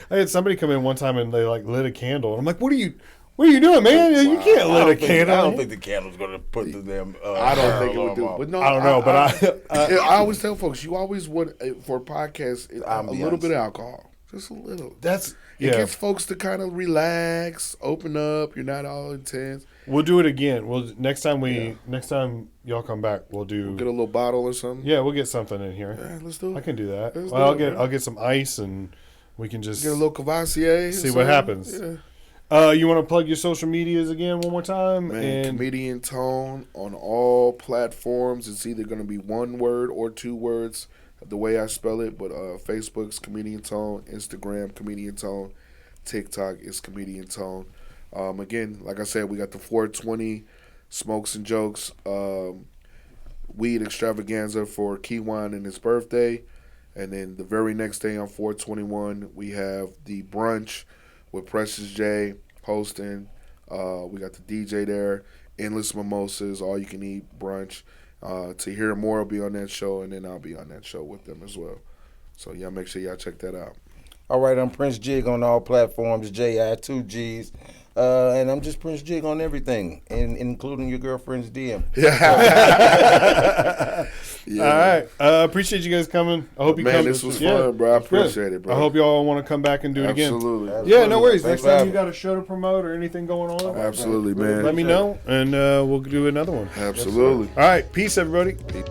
had somebody come in one time and they like lit a candle and I'm like, what are you doing, man? You can't lit a candle. I don't think the candle's going to put the damn. I don't think it would do. But no, I don't know. But I always tell folks, you always want for a podcast a little bit of alcohol, just a little. It gets folks to kind of relax, open up. You're not all intense. We'll do it again. Next time y'all come back, we'll get a little bottle or something. Yeah, we'll get something in here. Yeah, let's do it. I can do that. I'll get some ice and we can just get a little Cavassier. See what happens. Yeah. You want to plug your social medias again one more time? Man, Comedian Tone on all platforms. It's either going to be one word or 2 words, the way I spell it. But Facebook's Comedian Tone, Instagram Comedian Tone, TikTok is Comedian Tone. Again, like I said, we got the 420 Smokes and Jokes weed extravaganza for Keywan and his birthday. And then the very next day on 421, we have the brunch with Precious J hosting. We got the DJ there, Endless Mimosas, all you can eat brunch. To hear more, I'll be on that show, and then I'll be on that show with them as well. So y'all make sure y'all check that out. All right, I'm Prince Jigg on all platforms, J-I, 2 G's. And I'm just Prince Jigg on everything, and including your girlfriend's DM. Yeah. All right. Appreciate you guys coming. I hope you come. Man, this was fun, bro. I appreciate it, bro. I hope y'all want to come back and do it again. Absolutely. Yeah, no worries. Next time you got a show to promote or anything going on, absolutely, man. Let me know, and we'll do another one. Absolutely. All right. Peace, everybody. Peace.